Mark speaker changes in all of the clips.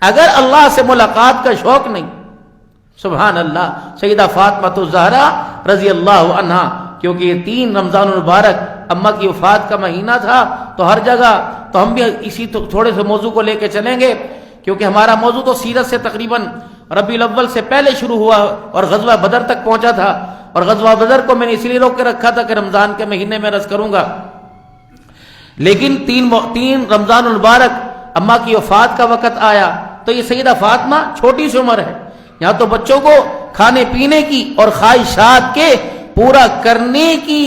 Speaker 1: اگر اللہ سے ملاقات کا شوق نہیں، سبحان اللہ، سیدہ فاطمہ الزہرا رضی اللہ عنہا، کیونکہ یہ 3 رمضان المبارک اماں کی وفات کا مہینہ تھا، تو ہر جگہ تو ہم بھی اسی تھوڑے سے موضوع کو لے کے چلیں گے، کیونکہ ہمارا موضوع تو سیرت سے تقریباً ربیع الاول سے پہلے شروع ہوا اور غزوہ بدر تک پہنچا تھا، اور غزوہ بدر کو میں نے اس لیے روک کے رکھا تھا کہ رمضان کے مہینے میں عرض کروں گا، لیکن 3 رمضان المبارک اماں کی وفات کا وقت آیا تو یہ سیدہ فاطمہ چھوٹی سی عمر ہے، یہاں تو بچوں کو کھانے پینے کی اور خواہشات کے پورا کرنے کی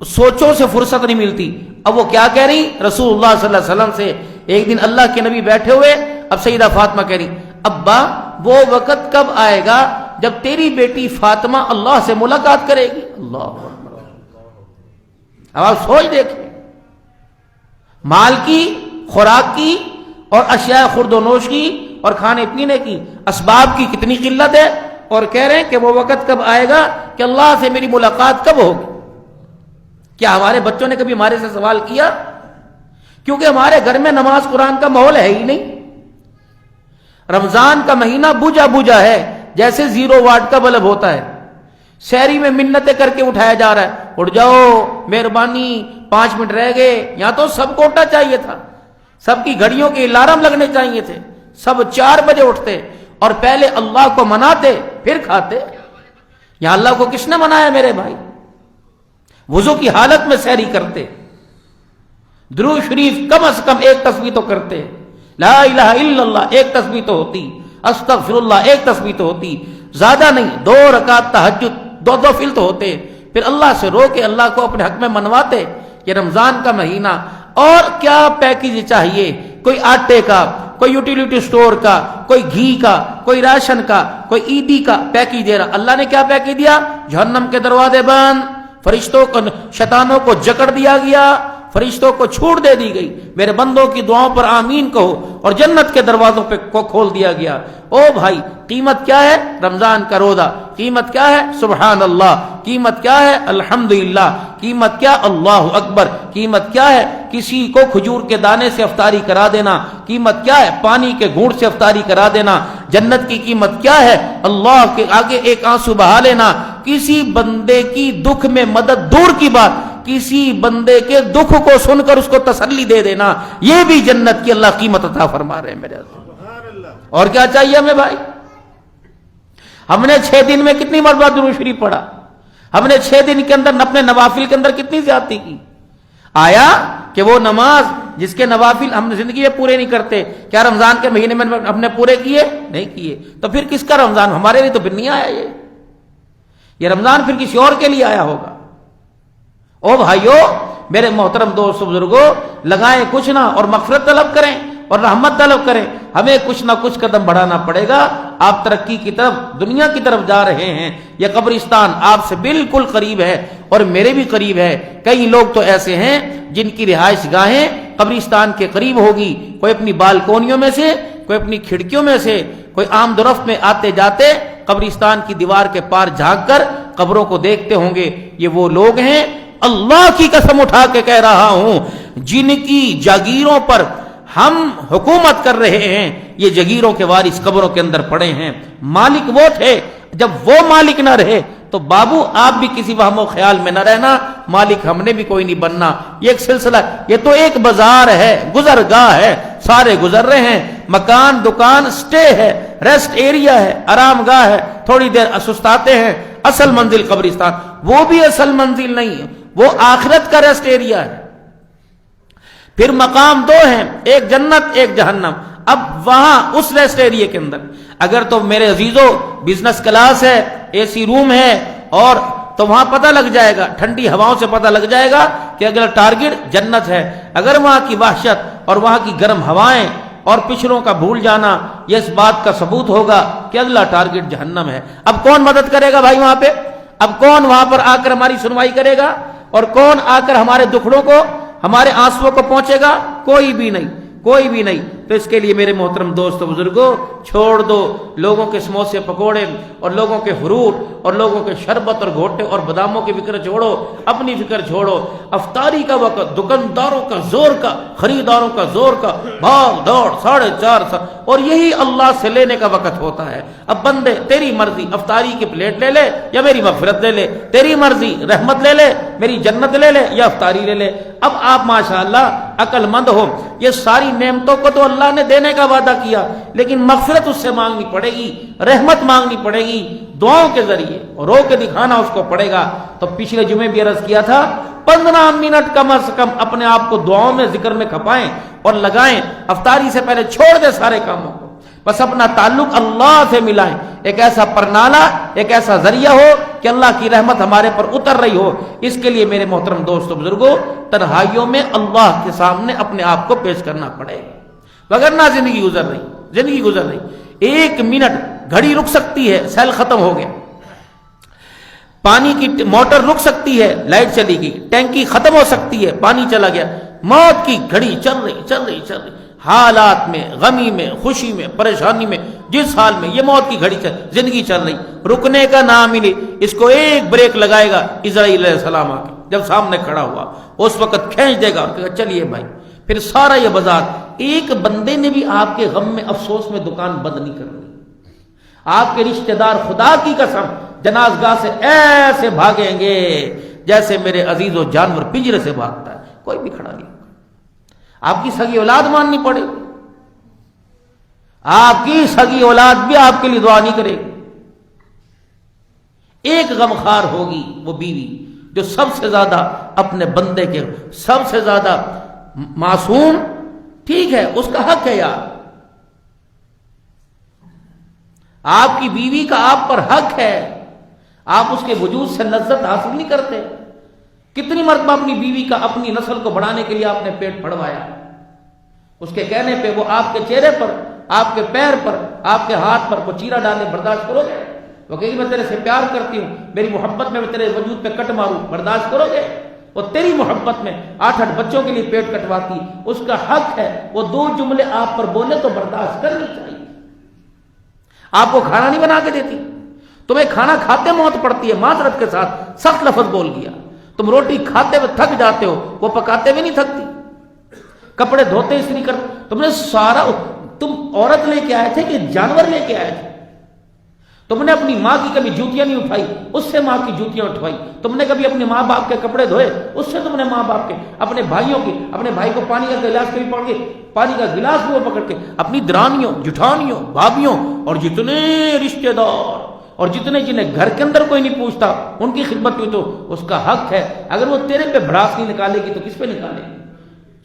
Speaker 1: سوچوں سے فرصت نہیں ملتی۔ اب وہ کیا کہہ رہی؟ رسول اللہ صلی اللہ علیہ وسلم سے ایک دن اللہ کے نبی بیٹھے ہوئے، اب سیدہ فاطمہ کہہ رہی ابا وہ وقت کب آئے گا جب تیری بیٹی فاطمہ اللہ سے ملاقات کرے گی؟ اللہ اکبر۔ اب آپ سوچ دیکھیں، مال کی، خوراک کی اور اشیاء خورد و نوش کی اور کھانے پینے کی اسباب کی کتنی قلت ہے، اور کہہ رہے ہیں کہ وہ وقت کب آئے گا کہ اللہ سے میری ملاقات کب ہوگی؟ کیا ہمارے بچوں نے کبھی ہمارے سے سوال کیا؟ کیونکہ ہمارے گھر میں نماز قرآن کا ماحول ہے ہی نہیں۔ رمضان کا مہینہ بوجھا بوجھا ہے، جیسے 0 واٹ کا بلب ہوتا ہے، شہری میں منتیں کر کے اٹھایا جا رہا ہے، اٹھ جاؤ مہربانی 5 منٹ رہ گئے۔ یہاں تو سب کو اٹھنا چاہیے تھا، سب کی گھڑیوں کے الارم لگنے چاہیے تھے، سب 4 بجے اٹھتے اور پہلے اللہ کو مناتے پھر کھاتے۔ یہاں اللہ کو کس نے منایا میرے بھائی؟ وضو کی حالت میں سحری کرتے، درود شریف کم از کم 1 تسبیح تو کرتے، لا الہ الا اللہ 1 تسبیح تو ہوتی، استغفر اللہ 1 تسبیح تو ہوتی، زیادہ نہیں 2 رکعت تہجد 2 فل تو ہوتے، پھر اللہ سے رو کے اللہ کو اپنے حق میں منواتے۔ یہ رمضان کا مہینہ، اور کیا پیکیج چاہیے؟ کوئی آٹے کا، کوئی یوٹیلیٹی سٹور کا، کوئی گھی کا، کوئی راشن کا، کوئی عیدی کا پیکیج دے رہا۔ اللہ نے کیا پیکیج دیا؟ جہنم کے دروازے بند، فرشتوں کو، شیطانوں کو جکڑ دیا گیا، فرشتوں کو چھوٹ دے دی گئی، میرے بندوں کی دعاؤں پر آمین کہو، اور جنت کے دروازوں پہ کو کھول دیا گیا۔ او بھائی، قیمت کیا ہے رمضان کا روزہ؟ قیمت کیا ہے؟ سبحان اللہ۔ قیمت کیا ہے؟ الحمدللہ۔ قیمت کیا؟ اللہ اکبر۔ قیمت کیا ہے؟ کسی کو کھجور کے دانے سے افطاری کرا دینا۔ قیمت کیا ہے؟ پانی کے گھونٹ سے افطاری کرا دینا۔ جنت کی قیمت کیا ہے؟ اللہ کے آگے ایک آنسو بہا لینا۔ کسی بندے کی دکھ میں مدد دور کی بات، کسی بندے کے دکھ کو سن کر اس کو تسلی دے دینا، یہ بھی جنت کی اللہ قیمت عطا فرما رہے ہیں میرے حضرت۔ اور کیا چاہیے ہمیں بھائی؟ ہم نے 6 دن میں کتنی مرتبہ درود شریف پڑھا؟ ہم نے 6 دن کے اندر اپنے نوافل کے اندر کتنی زیادتی کی؟ آیا کہ وہ نماز جس کے نوافل ہم زندگی میں پورے نہیں کرتے، کیا رمضان کے مہینے میں ہم نے پورے کیے؟ نہیں کیے، تو پھر کس کا رمضان؟ ہمارے لیے تو پھر نہیں آیا یہ رمضان پھر کسی اور کے لیے آیا ہوگا۔ او بھائیو، میرے محترم دوستو بزرگوں، لگائیں کچھ نہ اور مغفرت طلب کریں اور رحمت طلب کریں، ہمیں کچھ نہ کچھ قدم بڑھانا پڑے گا۔ آپ ترقی کی طرف، دنیا کی طرف جا رہے ہیں، یہ قبرستان آپ سے بالکل قریب ہے اور میرے بھی قریب ہے۔ کئی لوگ تو ایسے ہیں جن کی رہائش گاہیں قبرستان کے قریب ہوگی، کوئی اپنی بالکونیوں میں سے، کوئی اپنی کھڑکیوں میں سے، کوئی عام درفت میں آتے جاتے قبرستان کی دیوار کے پار جھانک کر قبروں کو دیکھتے ہوں گے۔ یہ وہ لوگ ہیں، اللہ کی قسم اٹھا کے کہہ رہا ہوں، جن کی جاگیروں پر ہم حکومت کر رہے ہیں، یہ جاگیروں کے وارث قبروں کے اندر پڑے ہیں۔ مالک وہ تھے، جب وہ مالک نہ رہے تو بابو آپ بھی کسی وہم و خیال میں نہ رہنا، مالک ہم نے بھی کوئی نہیں بننا۔ یہ ایک سلسلہ، یہ تو ایک بازار ہے، گزرگاہ ہے، سارے گزر رہے ہیں، مکان دکان سٹے ہے، ریسٹ ایریا ہے، آرام گاہ ہے، تھوڑی دیر سستاتے ہیں، اصل منزل قبرستان۔ وہ بھی اصل منزل نہیں ہے، وہ آخرت کا ریسٹ ایریا ہے۔ پھر مقام 2 ہیں، ایک جنت ایک جہنم۔ اب وہاں اس ریسٹ ایریا کے اندر اگر تو میرے عزیزو بزنس کلاس ہے، اے سی روم ہے، اور تو وہاں پتہ لگ جائے گا، ٹھنڈی ہواؤں سے پتہ لگ جائے گا کہ اگلا ٹارگٹ جنت ہے۔ اگر وہاں کی وحشت اور وہاں کی گرم ہوائیں اور پچھڑوں کا بھول جانا یہ اس بات کا ثبوت ہوگا کہ اگلا ٹارگٹ جہنم ہے۔ اب کون مدد کرے گا بھائی وہاں پہ؟ اب کون وہاں پر آ کر ہماری سنوائی کرے گا؟ اور کون آ کر ہمارے دکھڑوں کو، ہمارے آنسوؤں کو پہنچے گا؟ کوئی بھی نہیں۔ کوئی بھی نہیں. تو اس کے لیے میرے محترم دوستو بزرگوں چھوڑ دو لوگوں کے سموسے پکوڑے اور لوگوں کے فروٹ اور لوگوں کے شربت اور گھوٹے اور باداموں کی فکر چھوڑو، اپنی فکر چھوڑو. افطاری کا وقت دکانداروں کا زور کا، خریداروں کا زور کا بھاگ دوڑ 4:30 اور یہی اللہ سے لینے کا وقت ہوتا ہے. اب بندے تیری مرضی، افطاری کی پلیٹ لے لے یا میری مغفرت لے لے، تیری مرضی، رحمت لے لے، میری جنت لے لے یا افطاری لے لے. اب آپ ماشاءاللہ عقل مند ہو، یہ ساری نعمتوں کو تو اللہ نے دینے کا وعدہ کیا، لیکن مغفرت اس سے مانگنی پڑے گی، رحمت مانگنی پڑے گی دعاؤں کے ذریعے، اور رو کے دکھانا اس کو پڑے گا. تو پچھلے جمعے بھی عرض کیا تھا 15 منٹ کم از کم اپنے آپ کو دعاؤں میں ذکر میں کھپائیں اور لگائیں. افطاری سے پہلے چھوڑ دے سارے کاموں کو، بس اپنا تعلق اللہ سے ملائیں. ایک ایسا پرنالہ، ایک ایسا ذریعہ ہو کہ اللہ کی رحمت ہمارے پر اتر رہی ہو. اس کے لیے میرے محترم دوستو بزرگوں تنہائیوں میں اللہ کے سامنے اپنے آپ کو پیش کرنا پڑے گا، وگرنہ زندگی گزر رہی. 1 منٹ گھڑی رک سکتی ہے، سیل ختم ہو گیا. پانی کی موٹر رک سکتی ہے، لائٹ چلی گئی. ٹینکی ختم ہو سکتی ہے، پانی چلا گیا. موت کی گھڑی چل رہی. حالات میں، غمی میں، خوشی میں، پریشانی میں، جس حال میں یہ موت کی گھڑی زندگی چل رہی، رکنے کا نام ملے. اس کو ایک بریک لگائے گا اسرائیل علیہ السلام آ کے، جب سامنے کھڑا ہوا اس وقت کھینچ دے گا اور کہے گا چلیے بھائی. پھر سارا یہ بازار، ایک بندے نے بھی آپ کے غم میں افسوس میں دکان بند نہیں کرنی. آپ کے رشتہ دار خدا کی قسم جنازگاہ سے ایسے بھاگیں گے جیسے میرے عزیز و جانور پنجرے سے بھاگتا ہے، کوئی بھی کھڑا نہیں. آپ کی سگی اولاد ماننی پڑے گی، آپ کی سگی اولاد بھی آپ کے لیے دعا نہیں کرے گی. ایک غمخوار ہوگی وہ بیوی جو سب سے زیادہ اپنے بندے کے، سب سے زیادہ معصوم، ٹھیک ہے اس کا حق ہے یار، آپ کی بیوی کا آپ پر حق ہے، آپ اس کے وجود سے لذت حاصل نہیں کرتے. کتنی مرتبہ اپنی بیوی کا اپنی نسل کو بڑھانے کے لیے آپ نے پیٹ پھڑوایا، اس کے کہنے پہ وہ آپ کے چہرے پر، آپ کے پیر پر، آپ کے ہاتھ پر کو چیرا ڈالے برداشت کرو گے؟ وہ کہے گی میں تیرے سے پیار کرتی ہوں، میری محبت میں تیرے وجود پہ کٹ ماروں، برداشت کرو گے؟ وہ تیری محبت میں 8 بچوں کے لیے پیٹ کٹواتی، اس کا حق ہے وہ 2 جملے آپ پر بولے تو برداشت کرنی چاہیے. آپ کو کھانا نہیں بنا کے دیتی، تمہیں کھانا کھاتے موت پڑتی ہے، معذرت کے ساتھ سخت لفظ بول گیا. تم روٹی کھاتے ہوئے تھک جاتے ہو، وہ پکاتے ہوئے نہیں تھکتی. کپڑے دھوتے اس لیے تم نے سارا، تم عورت لے کے آئے تھے کہ جانور لے کے آئے تھے؟ تم نے اپنی ماں کی کبھی جوتیاں نہیں اٹھائی، اس سے ماں کی جوتیاں اٹھوائی. تم نے کبھی اپنے ماں باپ کے کپڑے دھوئے، اس سے تم نے ماں باپ کے، اپنے بھائیوں کی، اپنے بھائی کو پانی کا گلاس کبھی پکڑ کے، پانی کا گلاس بھی وہ پکڑ کے، اپنی درانیوں، جٹھانیوں، بھابھیوں اور جتنے رشتے دار اور جتنے جنہیں گھر کے اندر کوئی نہیں پوچھتا ان کی خدمت ہوئی تو اس کا حق ہے. اگر وہ تیرے پہ بھڑاس نہیں نکالے گی تو کس پہ نکالے گی؟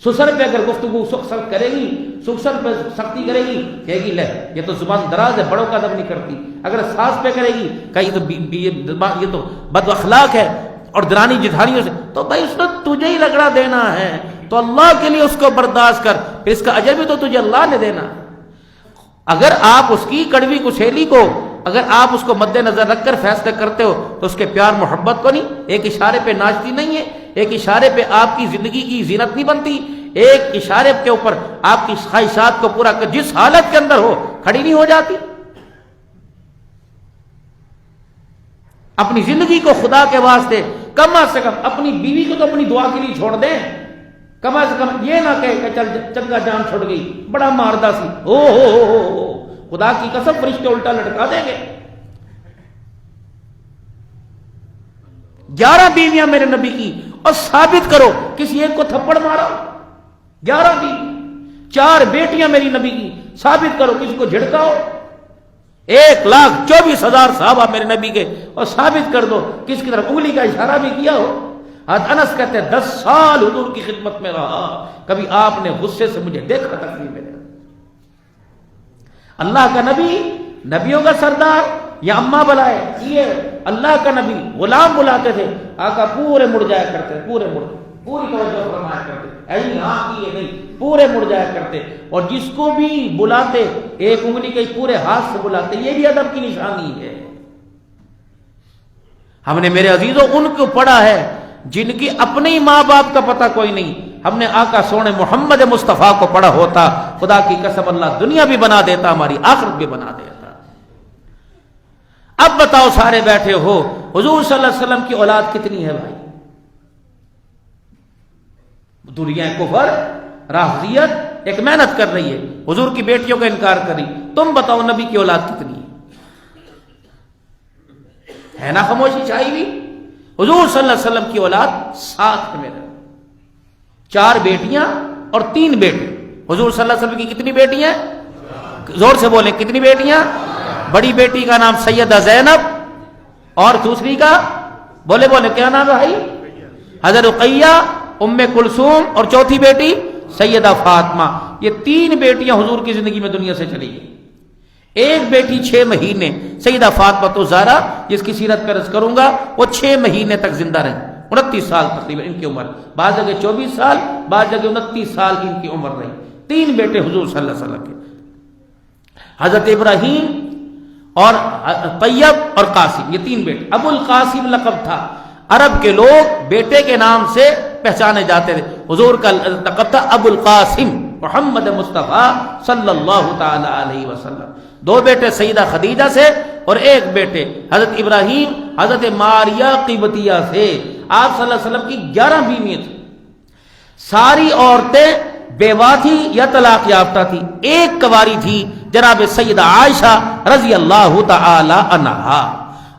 Speaker 1: سسر پہ اگر گفتگو سخت کرے گی، سسر پہ سختی کرے گی، کہے گی لے یہ تو زبان دراز ہے، بڑوں کا ادب نہیں کرتی. اگر ساس پہ کرے گی کہیں تو یہ تو بد اخلاق ہے، اور درانی جٹھانیوں سے، تو بھائی اس نے تجھے ہی رگڑا دینا ہے تو اللہ کے لیے اس کو برداشت کر، پھر اس کا اجر بھی تو تجھے اللہ نے دینا. اگر آپ اس کی کڑوی کسیلی کو، اگر آپ اس کو مد نظر رکھ کر فیصلے کرتے ہو تو اس کے پیار محبت کو نہیں، ایک اشارے پہ ناچتی نہیں ہے، ایک اشارے پہ آپ کی زندگی کی زینت نہیں بنتی، ایک اشارے کے اوپر آپ کی خواہشات کو پورا کر جس حالت کے اندر ہو کھڑی نہیں ہو جاتی. اپنی زندگی کو خدا کے واسطے کم از کم اپنی بیوی کو تو اپنی دعا کے لیے چھوڑ دیں. کم از کم یہ نہ کہے کہ چل چنگا جان چھوڑ گئی، بڑا ماردہ سی، ہو خدا کی قسم فرشتے الٹا لٹکا دیں گے. 11 بیویاں میرے نبی کی، اور ثابت کرو کسی ایک کو تھپڑ مارا. 11 بیوی، 4 بیٹیاں میری نبی کی، ثابت کرو کسی کو جھڑکا ہو. 1,24,000 صحابہ میرے نبی کے، اور ثابت کر دو کس کی طرف انگلی کا اشارہ بھی کیا ہو. انس کہتے ہیں 10 سال حضور کی خدمت میں رہا، کبھی آپ نے غصے سے مجھے دیکھا تک نہیں. میرے اللہ کا نبی، نبیوں کا سردار، یا اماں بلائے، یہ اللہ کا نبی غلام بلاتے تھے، آقا پورے مڑ جایا کرتے، پورے مڑ، پوری توجہ فرمایا کرتے، ایسی ہاں کی یہ نہیں، پورے مڑ جایا کرتے. اور جس کو بھی بلاتے ایک انگلی کے پورے ہاتھ سے بلاتے، یہ بھی ادب کی نشانی ہے. ہم نے میرے عزیزوں ان کو پڑھا ہے جن کی اپنے ہی ماں باپ کا پتہ کوئی نہیں. ہم نے آقا سونے محمد مصطفیٰ کو پڑھا ہوتا، خدا کی قسم اللہ دنیا بھی بنا دیتا، ہماری آخرت بھی بنا دیتا۔ اب بتاؤ سارے بیٹھے ہو، حضور صلی اللہ علیہ وسلم کی اولاد کتنی ہے بھائی؟ دنیا کفر رافضیت ایک محنت کر رہی ہے، حضور کی بیٹیوں کا انکار کر رہی، تم بتاؤ نبی کی اولاد کتنی ہے نا خاموشی چھائی ہوئی؟ حضور صلی اللہ علیہ وسلم کی اولاد 7 ہے میرے، 4 بیٹیاں اور 3 بیٹے۔ حضور صلی اللہ علیہ وسلم کی کتنی بیٹیاں؟ زور سے بولیں، کتنی بیٹیاں؟ بڑی بیٹی کا نام سیدہ زینب، اور دوسری کا بولے کیا نام ہے بھائی؟ حضرت رقیہ، ام کلثوم، اور چوتھی بیٹی سیدہ فاطمہ۔ یہ 3 بیٹیاں حضور کی زندگی میں دنیا سے چلی گئی۔ ایک بیٹی 6 مہینے سیدہ فاطمہ زہرا، جس کی سیرت پر عرض کروں گا، وہ 6 مہینے تک زندہ رہی، 29 سال تقریباً ان کی عمر، بعض جگہ 24 سال، بعض جگہ 29 سال ان کی عمر رہی۔ 3 بیٹے حضور صلی اللہ علیہ وسلم کے، حضرت ابراہیم اور طیب اور قاسم، یہ 3 بیٹے۔ ابو القاسم لقب تھا، عرب کے لوگ بیٹے کے نام سے پہچانے جاتے تھے، حضور کا لقب تھا ابو القاسم محمد مصطفیٰ صلی اللہ تعالی علیہ وسلم۔ 2 بیٹے سیدہ خدیجہ سے اور 1 بیٹے حضرت ابراہیم حضرت ماریہ قبطیہ سے۔ آپ صلی اللہ علیہ وسلم کی 11 بیویاں تھیں، ساری عورتیں بیوہ تھی یا طلاق یافتہ تھی، ایک کنواری تھی جناب سیدہ عائشہ رضی اللہ تعالی عنہا۔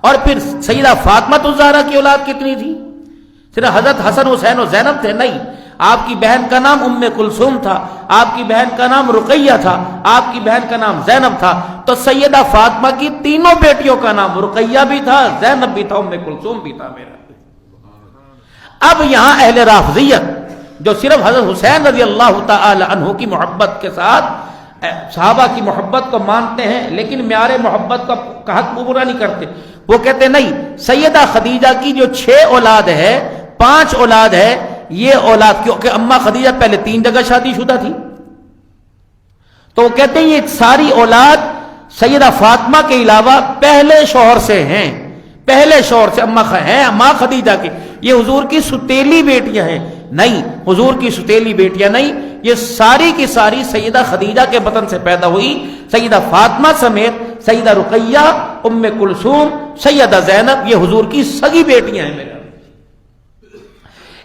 Speaker 1: اور پھر سیدہ فاطمہ الزہرا کی اولاد کتنی تھی؟ صرف حضرت حسن حسین و زینب تھے؟ نہیں، آپ کی بہن کا نام ام کلثوم تھا، آپ کی بہن کا نام رقیہ تھا، آپ کی بہن کا نام زینب تھا۔ تو سیدہ فاطمہ کی 3 بیٹیوں کا نام رقیہ بھی تھا، زینب بھی تھا، ام کلثوم بھی تھا میرا۔ اب یہاں اہل رافضیت جو صرف حضرت حسین رضی اللہ تعالی عنہ کی محبت کے ساتھ صحابہ کی محبت کو مانتے ہیں، لیکن معیار محبت کا حق پورا نہیں کرتے، وہ کہتے نہیں سیدہ خدیجہ کی جو 6 اولاد ہے، 5 اولاد ہے، یہ اولاد کیونکہ اماں خدیجہ پہلے 3 جگہ شادی شدہ تھی، تو وہ کہتے ہیں یہ ساری اولاد سیدہ فاطمہ کے علاوہ پہلے شوہر سے ہیں، پہلے شوہر سے اماں خدیجہ کے، یہ حضور کی ستیلی بیٹیاں ہیں۔ نہیں، حضور کی ستیلی بیٹیاں نہیں، یہ ساری کی ساری سیدہ خدیجہ کے بطن سے پیدا ہوئی، سیدہ فاطمہ سمیت سیدہ رقیہ، ام کلثوم، سیدہ زینب، یہ حضور کی سگی بیٹیاں ہیں میرا۔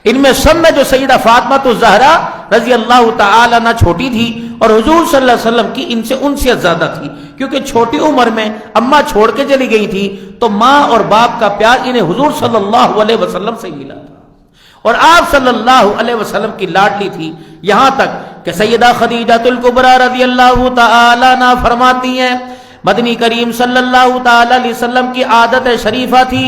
Speaker 1: ان میں سب میں جو سیدہ فاطمہ الزہرا رضی اللہ تعالی عنہ چھوٹی تھی، اور حضور صلی اللہ علیہ وسلم کی ان سے انسیت زیادہ تھی، کیونکہ چھوٹی عمر میں اماں چھوڑ کے چلی گئی تھی، تو ماں اور باپ کا پیار انہیں حضور صلی اللہ علیہ وسلم سے ملا تھا، اور آپ صلی اللہ علیہ وسلم کی لاڈلی تھی، یہاں تک کہ سیدہ خدیجہ الکبریٰ رضی اللہ تعالی عنہ فرماتی ہیں مدنی کریم صلی اللہ تعالی علیہ وسلم کی عادت شریفہ تھی،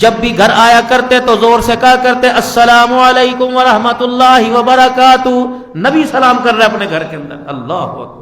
Speaker 1: جب بھی گھر آیا کرتے تو زور سے کہا کرتے السلام علیکم ورحمۃ اللہ وبرکاتہ، نبی سلام کر رہے اپنے گھر کے اندر، اللہ اکبر۔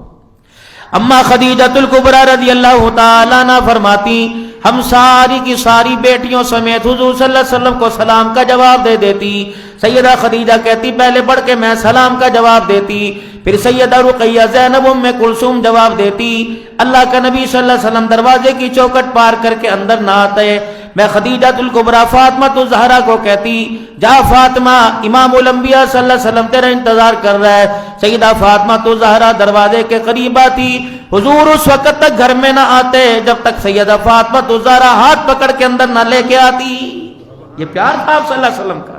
Speaker 1: اما خدیجہ الکبریٰ رضی اللہ تعالی عنہ فرماتی ہم ساری کی ساری بیٹیوں سمیت حضور صلی اللہ علیہ وسلم کو سلام کا جواب دے دیتی۔ سیدہ خدیجہ کہتی پہلے بڑھ کے میں سلام کا جواب دیتی، پھر سیدہ رقیہ، زینب، ام کلثوم جواب دیتی۔ اللہ کا نبی صلی اللہ علیہ وسلم دروازے کی چوکھٹ پار کر کے اندر نہ آتے، میں خدیجہ الکبریٰ فاطمہ الزہرا کو کہتی جا فاطمہ، امام الانبیاء صلی اللہ علیہ وسلم تیرا انتظار کر رہا ہے۔ سیدہ فاطمہ الزہرا دروازے کے قریب آتی، حضور اس وقت تک گھر میں نہ آتے جب تک سیدہ فاطمہ الزہرا ہاتھ پکڑ کے اندر نہ لے کے آتی۔ یہ پیار تھا آپ صلی اللہ علیہ وسلم کا۔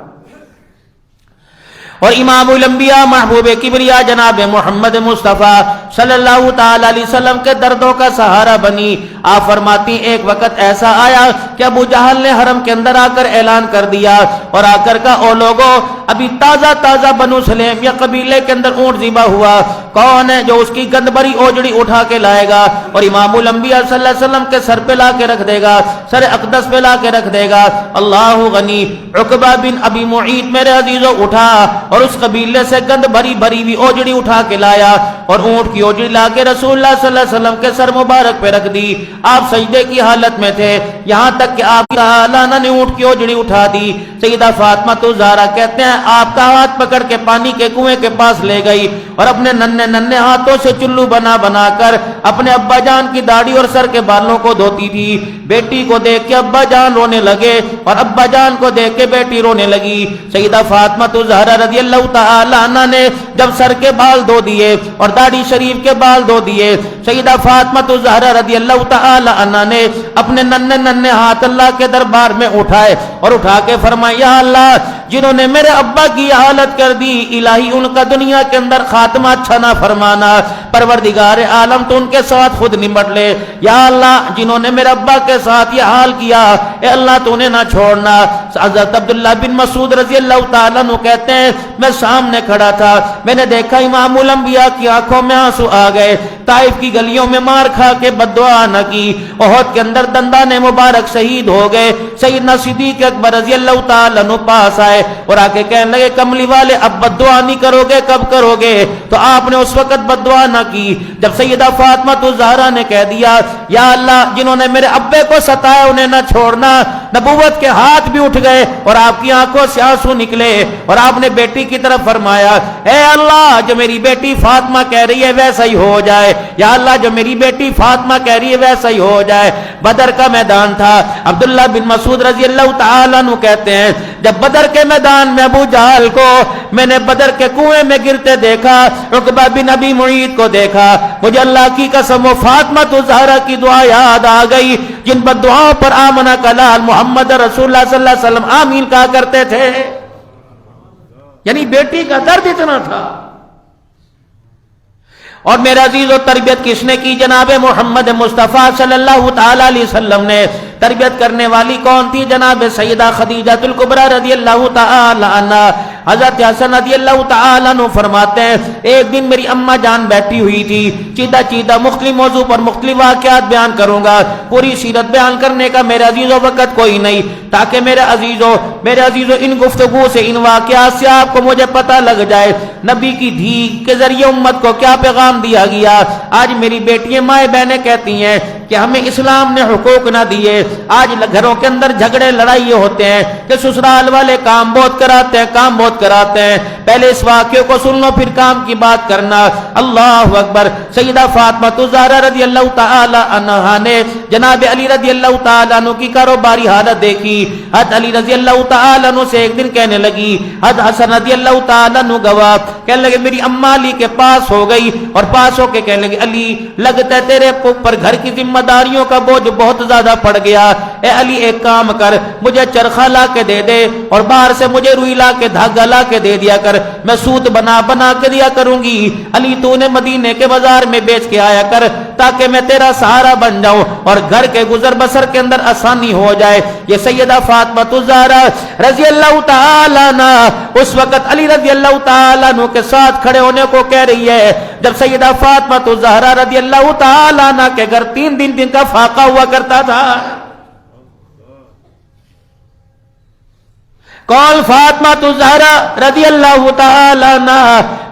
Speaker 1: اور امام الانبیاء محبوب کبریا جناب محمد مصطفیٰ صلی اللہ تعالی علیہ وسلم کے دردوں کا سہارا بنی۔ آپ فرماتی ایک وقت ایسا آیا کہ ابو جہل نے حرم کے اندر آ کر اعلان کر دیا اور آ کر کہا او لوگو، ابھی تازہ تازہ بنو سلیم یا قبیلے کے اندر اونٹ ذبح ہوا، کون ہے جو اس کی گند بھری اوجڑی اٹھا کے لائے گا اور امام الانبیاء صلی اللہ علیہ وسلم کے سر پہ لا کے رکھ دے گا، سر اقدس پہ لا کے رکھ دے گا۔ اللہ غنی، عقبہ بن ابی معیط میرے عزیزو اٹھا اور اس قبیلے سے گند بھری بھری ہوئی اوجڑی اٹھا کے لایا اور اونٹ کی اوجڑی لا کے رسول اللہ صلی اللہ علیہ وسلم کے سر مبارک پہ رکھ دی۔ آپ سجدے کی حالت میں تھے، یہاں تک کہ آپ تعالی نے اونٹ کی اوجڑی اٹھا دی۔ سیدہ فاطمہ الزہرا کہتے ہیں آپ کا ہاتھ پکڑ کے پانی کے کنویں کے پاس لے گئی اور اپنے ننھے ننھے ہاتھوں سے چلو بنا بنا کر اپنے ابا جان کی داڑھی اور سر کے بالوں کو دھوتی تھی۔ بیٹی کو دیکھ کے ابا جان رونے لگے اور ابا جان کو دیکھ کے بیٹی رونے لگی۔ سیدہ فاطمہ الزہرا رضی اللہ تعالی عنہ نے جب سر کے بال دھو دیے اور داڑھی شریف کے بال دھو دیے، سیدہ فاطمہ الزہرا رضی اللہ تعالی عنہ نے اپنے ننھے ننھے ہاتھ اللہ کے دربار میں اٹھائے اور اٹھا کے فرمایا یا اللہ جنہوں نے میرے ابا کی حالت کر دی، الہی ان کا دنیا کے اندر خاتمہ اچھا نہ فرمانا، پروردگار عالم تو ان کے ساتھ خود نمٹ لے، یا اللہ جنہوں نے میرے ابا کے ساتھ یہ حال کیا اے اللہ تو انہیں نہ چھوڑنا۔ حضرت عبداللہ بن مسعود رضی اللہ تعالیٰ عنہ کہتے ہیں میں سامنے کھڑا تھا، میں نے دیکھا امام الانبیاء کی آنکھوں میں آنسو آ گئے، طائف کی گلیوں میں مار کھا کے بد دعا نہ کی، احد کے اندر دندان مبارک شہید ہو گئے، سیدنا صدیق اکبر رضی اللہ تعالیٰ عنہ پاس آئے اور آ کے کہنے لگے کملی والے اب بد دعا نہیں کرو گے، کب کرو گے؟ تو آپ نے اس وقت بد دعا نہ کی جب سیدہ فاطمہ الزہرا نے کہہ دیا یا اللہ جنہوں نے میرے ابے کو ستایا انہیں نہ چھوڑنا، نبوت کے ہاتھ بھی اٹھ گئے اور آپ کی آنکھوں سے آنسو نکلے اور آپ نے بیٹی کی طرف فرمایا اے اللہ جو میری بیٹی فاطمہ کہہ رہی ہے ویسا ہی ہو جائے، یا اللہ جو میری بیٹی فاطمہ کہہ رہی ہے ویسا ہی ہو جائے۔ بدر کا میدان تھا، عبداللہ بن مسعود رضی اللہ تعالیٰ عنہ کہتے ہیں جب بدر کے میدان میں ابو جہل کو میں نے بدر کے کنویں میں گرتے دیکھا، عقبہ بن ابی معیط کو دیکھا، مجھے اللہ کی قسم وہ فاطمہ الزہرا کی دعا یاد آ گئی جن بد دعاؤں پر آمنہ کا لال محمد رسول اللہ صلی اللہ علیہ وسلم آمین کہا کرتے تھے۔ یعنی بیٹی کا درد اتنا تھا۔ اور میرا عزیز و تربیت کس نے کی؟ جناب محمد مصطفیٰ صلی اللہ تعالی علیہ وسلم نے۔ تربیت کرنے والی کون تھی؟ جناب سیدہ خدیجہ الکبریٰ رضی اللہ تعالی عنہا۔ حضرت حسن رضی اللہ تعالی عنہ فرماتے ہیں ایک دن میری اماں جان بیٹھی ہوئی تھی، چیدہ چیدہ مختلف موضوع پر مختلف واقعات بیان کروں گا، پوری سیرت بیان کرنے کا میرے عزیزو وقت کوئی نہیں، تاکہ میرے عزیزو ان گفتگو سے ان واقعات سے آپ کو مجھے پتہ لگ جائے نبی کی دھی کے ذریعے امت کو کیا پیغام دیا گیا۔ آج میری بیٹیاں مائیں بہنیں کہتی ہیں کہ ہمیں اسلام نے حقوق نہ دیے، آج گھروں کے اندر جھگڑے لڑائی ہوتے ہیں کہ سسرال والے کام بہت کراتے ہیں، پہلے اس واقعے کو سن لو پھر کام کی بات کرنا۔ اللہ اکبر۔ سیدہ فاطمہ الزہرا رضی اللہ تعالی عنہا نے جناب علی رضی اللہ تعالی عنہ کی کاروباری حالت دیکھی، حضرت علی رضی اللہ تعالی عنہ سے ایک دن کہنے لگی، حضرت حسن رضی اللہ تعالی عنہ گواہ کہنے لگے میری اماں علی کے پاس ہو گئی اور پاس ہو کے کہنے لگے علی لگتا ہے تیرے اوپر گھر کی ذمہ داریوں کا بوجھ بہت زیادہ پڑ گیا، اے علی ایک کام کر مجھے چرخہ لا کے دے دے اور باہر سے مجھے روئی لا کے دھاگا لا کے دے دیا کر، میں سوت بنا کے دیا کروں گی، علی تو نے مدینے کے بازار میں بیچ کے آیا کر تاکہ میں تیرا سہارا بن جاؤں اور گھر کے گزر بسر کے اندر آسانی ہو جائے۔ یہ سیدہ فاطمہ الزہرا رضی اللہ تعالی عنہ اس وقت علی رضی اللہ تعالی عنہ کے ساتھ کھڑے ہونے کو کہہ رہی ہے جب سیدہ فاطمہ الزہرا رضی اللہ تعالی عنہ کے گھر 3 دن کا فاقہ ہوا کرتا تھا۔ کون؟ فاطمہ الزہرا رضی اللہ تعالی عنہ۔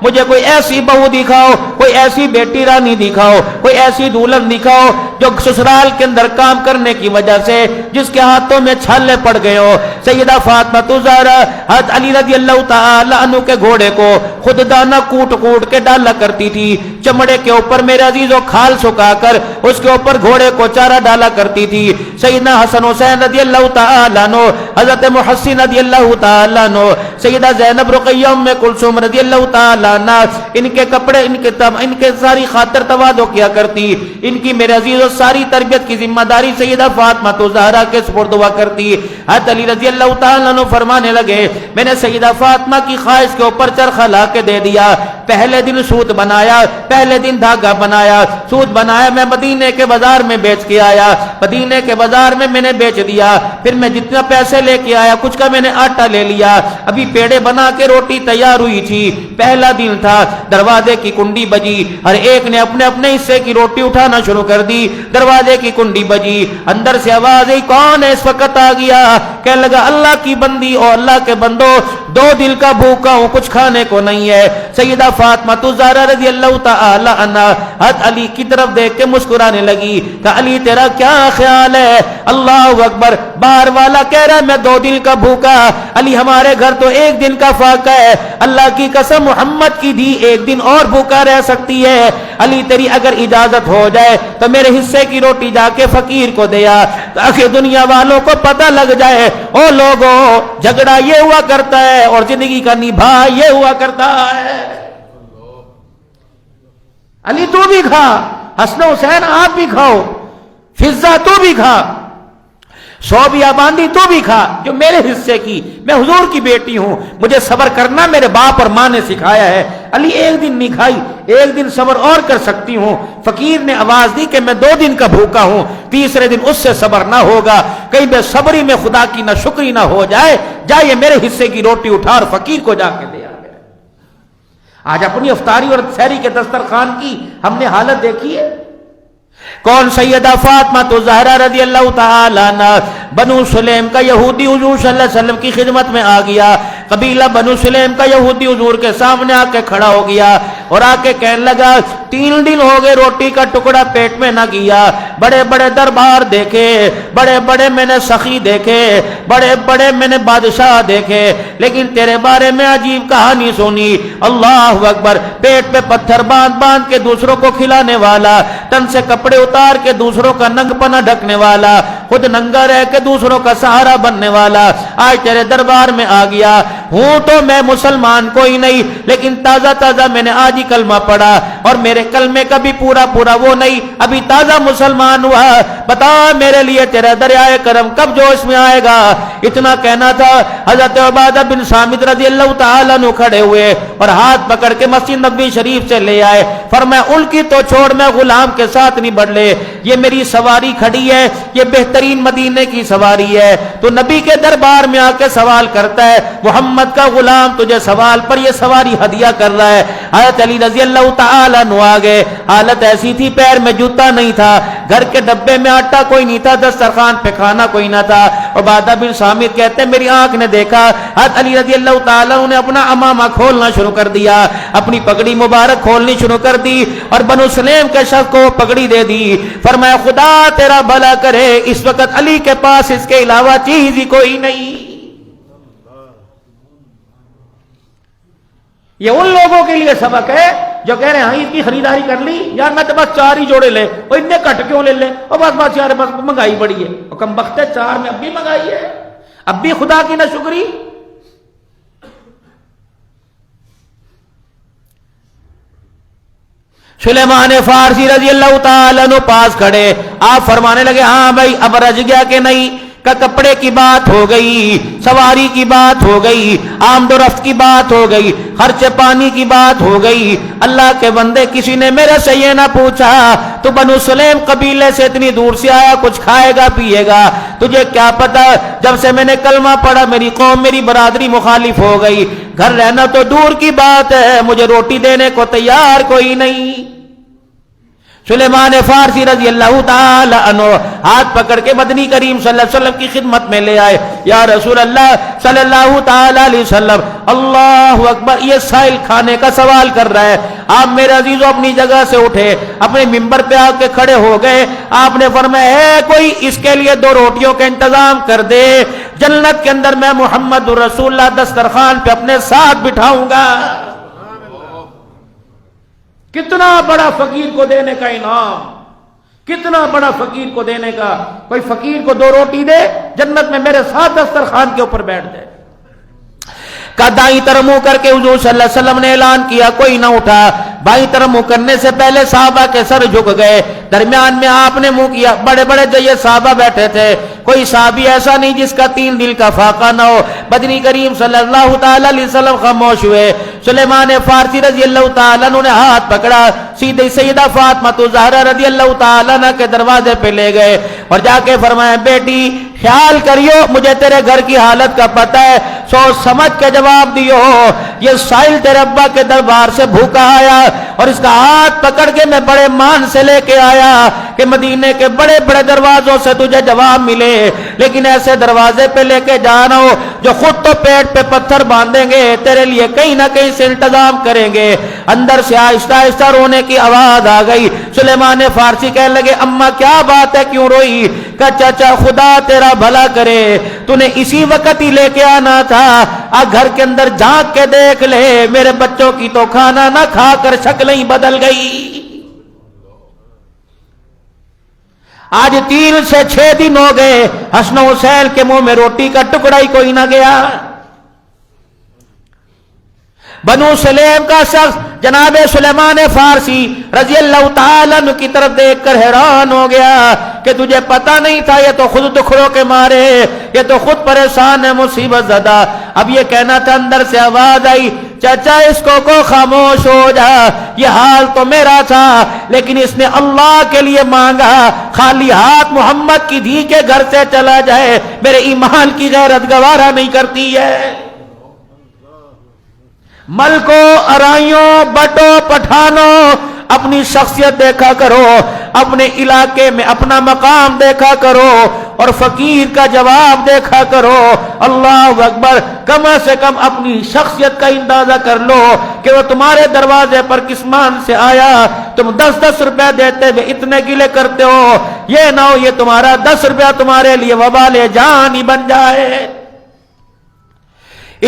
Speaker 1: مجھے کوئی ایسی بہو دکھاؤ، کوئی ایسی بیٹی رانی دکھاؤ، کوئی ایسی دولہن دکھاؤ جو سسرال کے اندر کام کرنے کی وجہ سے جس کے ہاتھوں میں چھالے پڑ گئے ہو۔ سیدہ فاطمہ الزہرا حضرت علی رضی اللہ تعالی عنہ کے گھوڑے کو خود دانہ کوٹ کے ڈالا کرتی تھی، چمڑے کے اوپر میرے عزیزو کھال سکھا کر اس کے اوپر گھوڑے کو چارہ ڈالا کرتی تھی۔ سیدنا حسن حسین رضی اللہ تعالی عنہ، حضرت محسن رضی اللہ تعالی عنہ، سیدہ زینب رقیہ ام کلثوم رضی اللہ تعالی عنہ، ان کے کپڑے ان کے ساری خاطر تواضع کیا کرتی، ان کی میرے عزیزو ساری تربیت کی ذمہ داری سیدہ فاطمہ الزہرا کے سپرد ہوا کرتی۔ حضرت علی رضی اللہ تعالی عنہ فرمانے لگے میں نے سیدہ فاطمہ کی خواہش کے اوپر چرخہ لا کے دے دیا، پہلے دن سوت بنایا، پہلے دن دھاگا بنایا، سوت بنایا، میں مدینے کے بازار میں بیچ کے آیا، مدینے کے بازار میں نے بیچ دیا، پھر میں جتنا پیسے لے کے آیا کچھ کا میں نے آٹا لے لیا، ابھی پیڑے بنا کے روٹی تیار ہوئی تھی، پہلا دن تھا، دروازے کی کنڈی بجی، ہر ایک نے اپنے اپنے حصے کی روٹی اٹھانا شروع کر دی، دروازے کی کنڈی بجی، اندر سے آواز آئی کون ہے اس وقت آ گیا؟ کہنے لگا اللہ کی بندی اور اللہ کے بندو 2 دن کا بھوکا ہوں، کچھ کھانے کو نہیں ہے۔ سیدہ فاطمہ الزہرا رضی اللہ تعالی عنہ حضرت علی کی طرف دیکھ کے مسکرانے لگی کہ علی تیرا کیا خیال ہے؟ اللہ اکبر، باہر والا کہہ رہا ہے میں 2 دن کا بھوکا، علی ہمارے گھر تو 1 دن کا فاقہ ہے، اللہ کی قسم محمد کی دی 1 دن اور بھوکا رہ سکتی ہے، علی تیری اگر اجازت ہو جائے تو میرے حصے کی روٹی جا کے فقیر کو دیا۔ تاکہ دنیا والوں کو پتہ لگ جائے او لوگوں جھگڑا یہ ہوا کرتا ہے اور زندگی کا نبھا یہ ہوا کرتا ہے۔ علی تو بھی کھا، حسن حسین آپ بھی کھاؤ، فضہ تو بھی کھا، صوبیہ باندھی تو بھی کھا، جو میرے حصے کی، میں حضور کی بیٹی ہوں، مجھے صبر کرنا میرے باپ اور ماں نے سکھایا ہے۔ علی ایک دن نہیں کھائی، ایک دن صبر اور کر سکتی ہوں۔ فقیر نے آواز دی کہ میں 2 دن کا بھوکا ہوں، تیسرے دن اس سے صبر نہ ہوگا، کہیں بے صبری میں خدا کی نہ شکری نہ ہو جائے، جا یہ میرے حصے کی روٹی اٹھا اور فقیر کو جا کے دے آ گیا۔ آج اپنی افطاری اور سحری کے دسترخوان کی ہم نے حالت دیکھی ہے۔ کون؟ سیدہ فاطمہ تو زہرا رضی اللہ تعالی عنہ، بنو سلیم کا یہودی حضور صلی اللہ علیہ وسلم کی خدمت میں آ گیا۔ قبیلہ بنو سلیم کا یہودی حضور کے سامنے آ کے کھڑا ہو گیا اور آ کے کہنے لگا 3 دن ہو گئے روٹی کا ٹکڑا پیٹ میں نہ گیا، بڑے بڑے دربار دیکھے، بڑے بڑے میں نے سخی دیکھے، بڑے بڑے میں نے بادشاہ دیکھے، لیکن تیرے بارے میں عجیب کہانی سنی۔ اللہ اکبر، پیٹ پہ پتھر باندھ باندھ کے دوسروں کو کھلانے والا، تن سے کپڑے اتار کے دوسروں کا ننگ پنا ڈھکنے والا، خود ننگا رہ کے دوسروں کا سہارا بننے والا، آج تیرے دربار میں آ گیا ہوں۔ تو میں مسلمان کوئی نہیں، لیکن تازہ تازہ میں نے آج ہی کلمہ پڑھا، اور میرے کلمے کا بھی پورا پورا وہ نہیں، ابھی تازہ مسلمان ہوا، بتا میرے لیے تیرا دریائے کرم کب جوش میں آئے گا۔ اتنا کہنا تھا، حضرت عبادہ بن صامت رضی اللہ تعالیٰ عنہ کھڑے ہوئے اور ہاتھ پکڑ کے مسجد نبوی شریف سے لے آئے، فرمایا ان کی تو چھوڑ، میں غلام کے ساتھ نہیں بڑھ لے، یہ میری سواری کھڑی ہے، یہ بہترین مدینے کی سواری ہے، تو نبی کے دربار میں آ کے سوال کرتا ہے، محمد کا غلام تجھے سوال پر یہ سواری ہدیہ کر رہا ہے۔ حضرت علی رضی اللہ تعالیٰ عنہ آگے، حالت ایسی تھی پیر میں جوتا نہیں تھا، گھر کے ڈبے میں آٹا کوئی نہیں تھا، دسترخوان پہ کھانا کوئی نہ تھا۔ عبادہ بن صامت کہتے ہیں میری آنکھ نے دیکھا حضرت علی رضی اللہ تعالیٰ نے اپنا امامہ کھولنا شروع کر دیا، اپنی پگڑی مبارک کھولنی شروع کر دی اور بنو سلیم کے شخص کو پگڑی دے دی۔ فرمایا خدا تیرا بھلا کرے، اس وقت علی کے پاس اس کے علاوہ چیز ہی کوئی نہیں۔ یہ ان لوگوں کے لیے سبق ہے جو کہہ رہے ہیں ہاں عید کی خریداری کر لی یار، میں تو بس 4 ہی جوڑے لے، اور اتنے کٹ کیوں لے لیں، اور بس یار بس مہنگائی بڑی ہے، اور کم بخت ہے 4 میں اب بھی مہنگائی ہے، اب بھی خدا کی نہ شکری۔ سلیمان فارسی رضی اللہ تعالیٰ عنہ پاس کھڑے، آپ فرمانے لگے ہاں بھائی اب رج گیا کہ نہیں، کہ کپڑے کی بات ہو گئی، سواری کی بات ہو گئی، آمد و رفت کی بات ہو گئی، خرچ پانی کی بات ہو گئی، اللہ کے بندے کسی نے میرے سے یہ نہ پوچھا تو بنو سلیم قبیلے سے اتنی دور سے آیا، کچھ کھائے گا پیے گا، تجھے کیا پتا جب سے میں نے کلمہ پڑھا میری قوم میری برادری مخالف ہو گئی، گھر رہنا تو دور کی بات ہے، مجھے روٹی دینے کو تیار کوئی نہیں۔ سلیمان فارسی رضی اللہ تعالی عنہ ہاتھ پکڑ کے مدنی کریم صلی اللہ علیہ وسلم کی خدمت میں لے آئے، یا رسول اللہ صلی اللہ تعالی علیہ وسلم، اللہ اکبر، یہ سائل کھانے کا سوال کر رہا ہے۔ آپ میرے عزیزو اپنی جگہ سے اٹھے، اپنے ممبر پہ آ کے کھڑے ہو گئے، آپ نے فرمایا ہے کوئی اس کے لیے 2 روٹیوں کا انتظام کر دے، جنت کے اندر میں محمد رسول اللہ دسترخوان پہ اپنے ساتھ بٹھاؤں گا۔ کتنا بڑا فقیر کو دینے کا انعام، کتنا بڑا فقیر کو دینے کا، کوئی فقیر کو 2 روٹی دے، جنت میں میرے ساتھ دسترخوان کے اوپر بیٹھ جائے۔ کا دائیں طرف منہ کر کے حضور صلی اللہ علیہ وسلم نے اعلان کیا، کوئی نہ اٹھا، بائیں طرف منہ کرنے سے پہلے صحابہ کے سر جھک گئے، درمیان میں آپ نے منہ کیا، بڑے بڑے جیے صحابہ بیٹھے تھے، کوئی صحابی ایسا نہیں جس کا 3 دل کا فاقہ نہ ہو، مدنی کریم صلی اللہ تعالی علیہ وسلم خاموش ہوئے۔ سلیمان فارسی رضی اللہ تعالیٰ عنہ نے ہاتھ پکڑا، سیدھے سیدہ فاطمہ تو زہرا رضی اللہ تعالیٰ عنہ کے دروازے پہ لے گئے اور جا کے فرمایا بیٹی خیال کریو، مجھے تیرے گھر کی حالت کا پتہ ہے، سوچ سمجھ کے جواب دیو، یہ سائل تیرے ابا کے دربار سے بھوکا آیا اور اس کا ہاتھ پکڑ کے میں بڑے مان سے لے کے آیا کہ مدینے کے بڑے بڑے دروازوں سے تجھے جواب ملے، لیکن ایسے دروازے پہ لے کے جانا ہو جو خود تو پیٹ پہ پتھر باندھیں گے، تیرے لیے کہیں نہ کہیں سے انتظام کریں گے۔ اندر سے آہستہ آہستہ رونے کی آواز آ گئی۔ سلیمان فارسی کہنے لگے اماں کیا بات ہے، کیوں روئی؟ کہ چچا خدا تیرا بھلا کرے، تو نے اسی وقت ہی لے کے آنا تھا، گھر کے اندر جھانک کے دیکھ لے، میرے بچوں کی تو کھانا نہ کھا کر شکلیں بدل گئی۔ آج 3 سے 6 دن ہو گئے حسن حسین کے منہ میں روٹی کا ٹکڑا ہی کوئی نہ گیا۔ بنو سلیم کا شخص جناب سلیمان فارسی رضی اللہ تعالیٰ عنہ کی طرف دیکھ کر حیران ہو گیا کہ تجھے پتا نہیں تھا یہ تو خود دکھڑوں کے مارے، یہ تو خود پریشان ہے، مصیبت زدہ۔ اب یہ کہنا تھا، اندر سے آواز آئی، چچا اس کو خاموش ہو جا، یہ حال تو میرا تھا لیکن اس نے اللہ کے لیے مانگا، خالی ہاتھ محمد کی دھی کے گھر سے چلا جائے میرے ایمان کی غیرت گوارا نہیں کرتی ہے۔ ملکوں، ارائیوں، بٹوں، پٹھانوں، اپنی شخصیت دیکھا کرو، اپنے علاقے میں اپنا مقام دیکھا کرو اور فقیر کا جواب دیکھا کرو۔ اللہ اکبر، کم سے کم اپنی شخصیت کا اندازہ کر لو کہ وہ تمہارے دروازے پر کس مان سے آیا۔ تم 10 روپے دیتے ہوئے اتنے گلے کرتے ہو، یہ نہ ہو یہ تمہارا 10 روپیہ تمہارے لیے وبال جان ہی بن جائے۔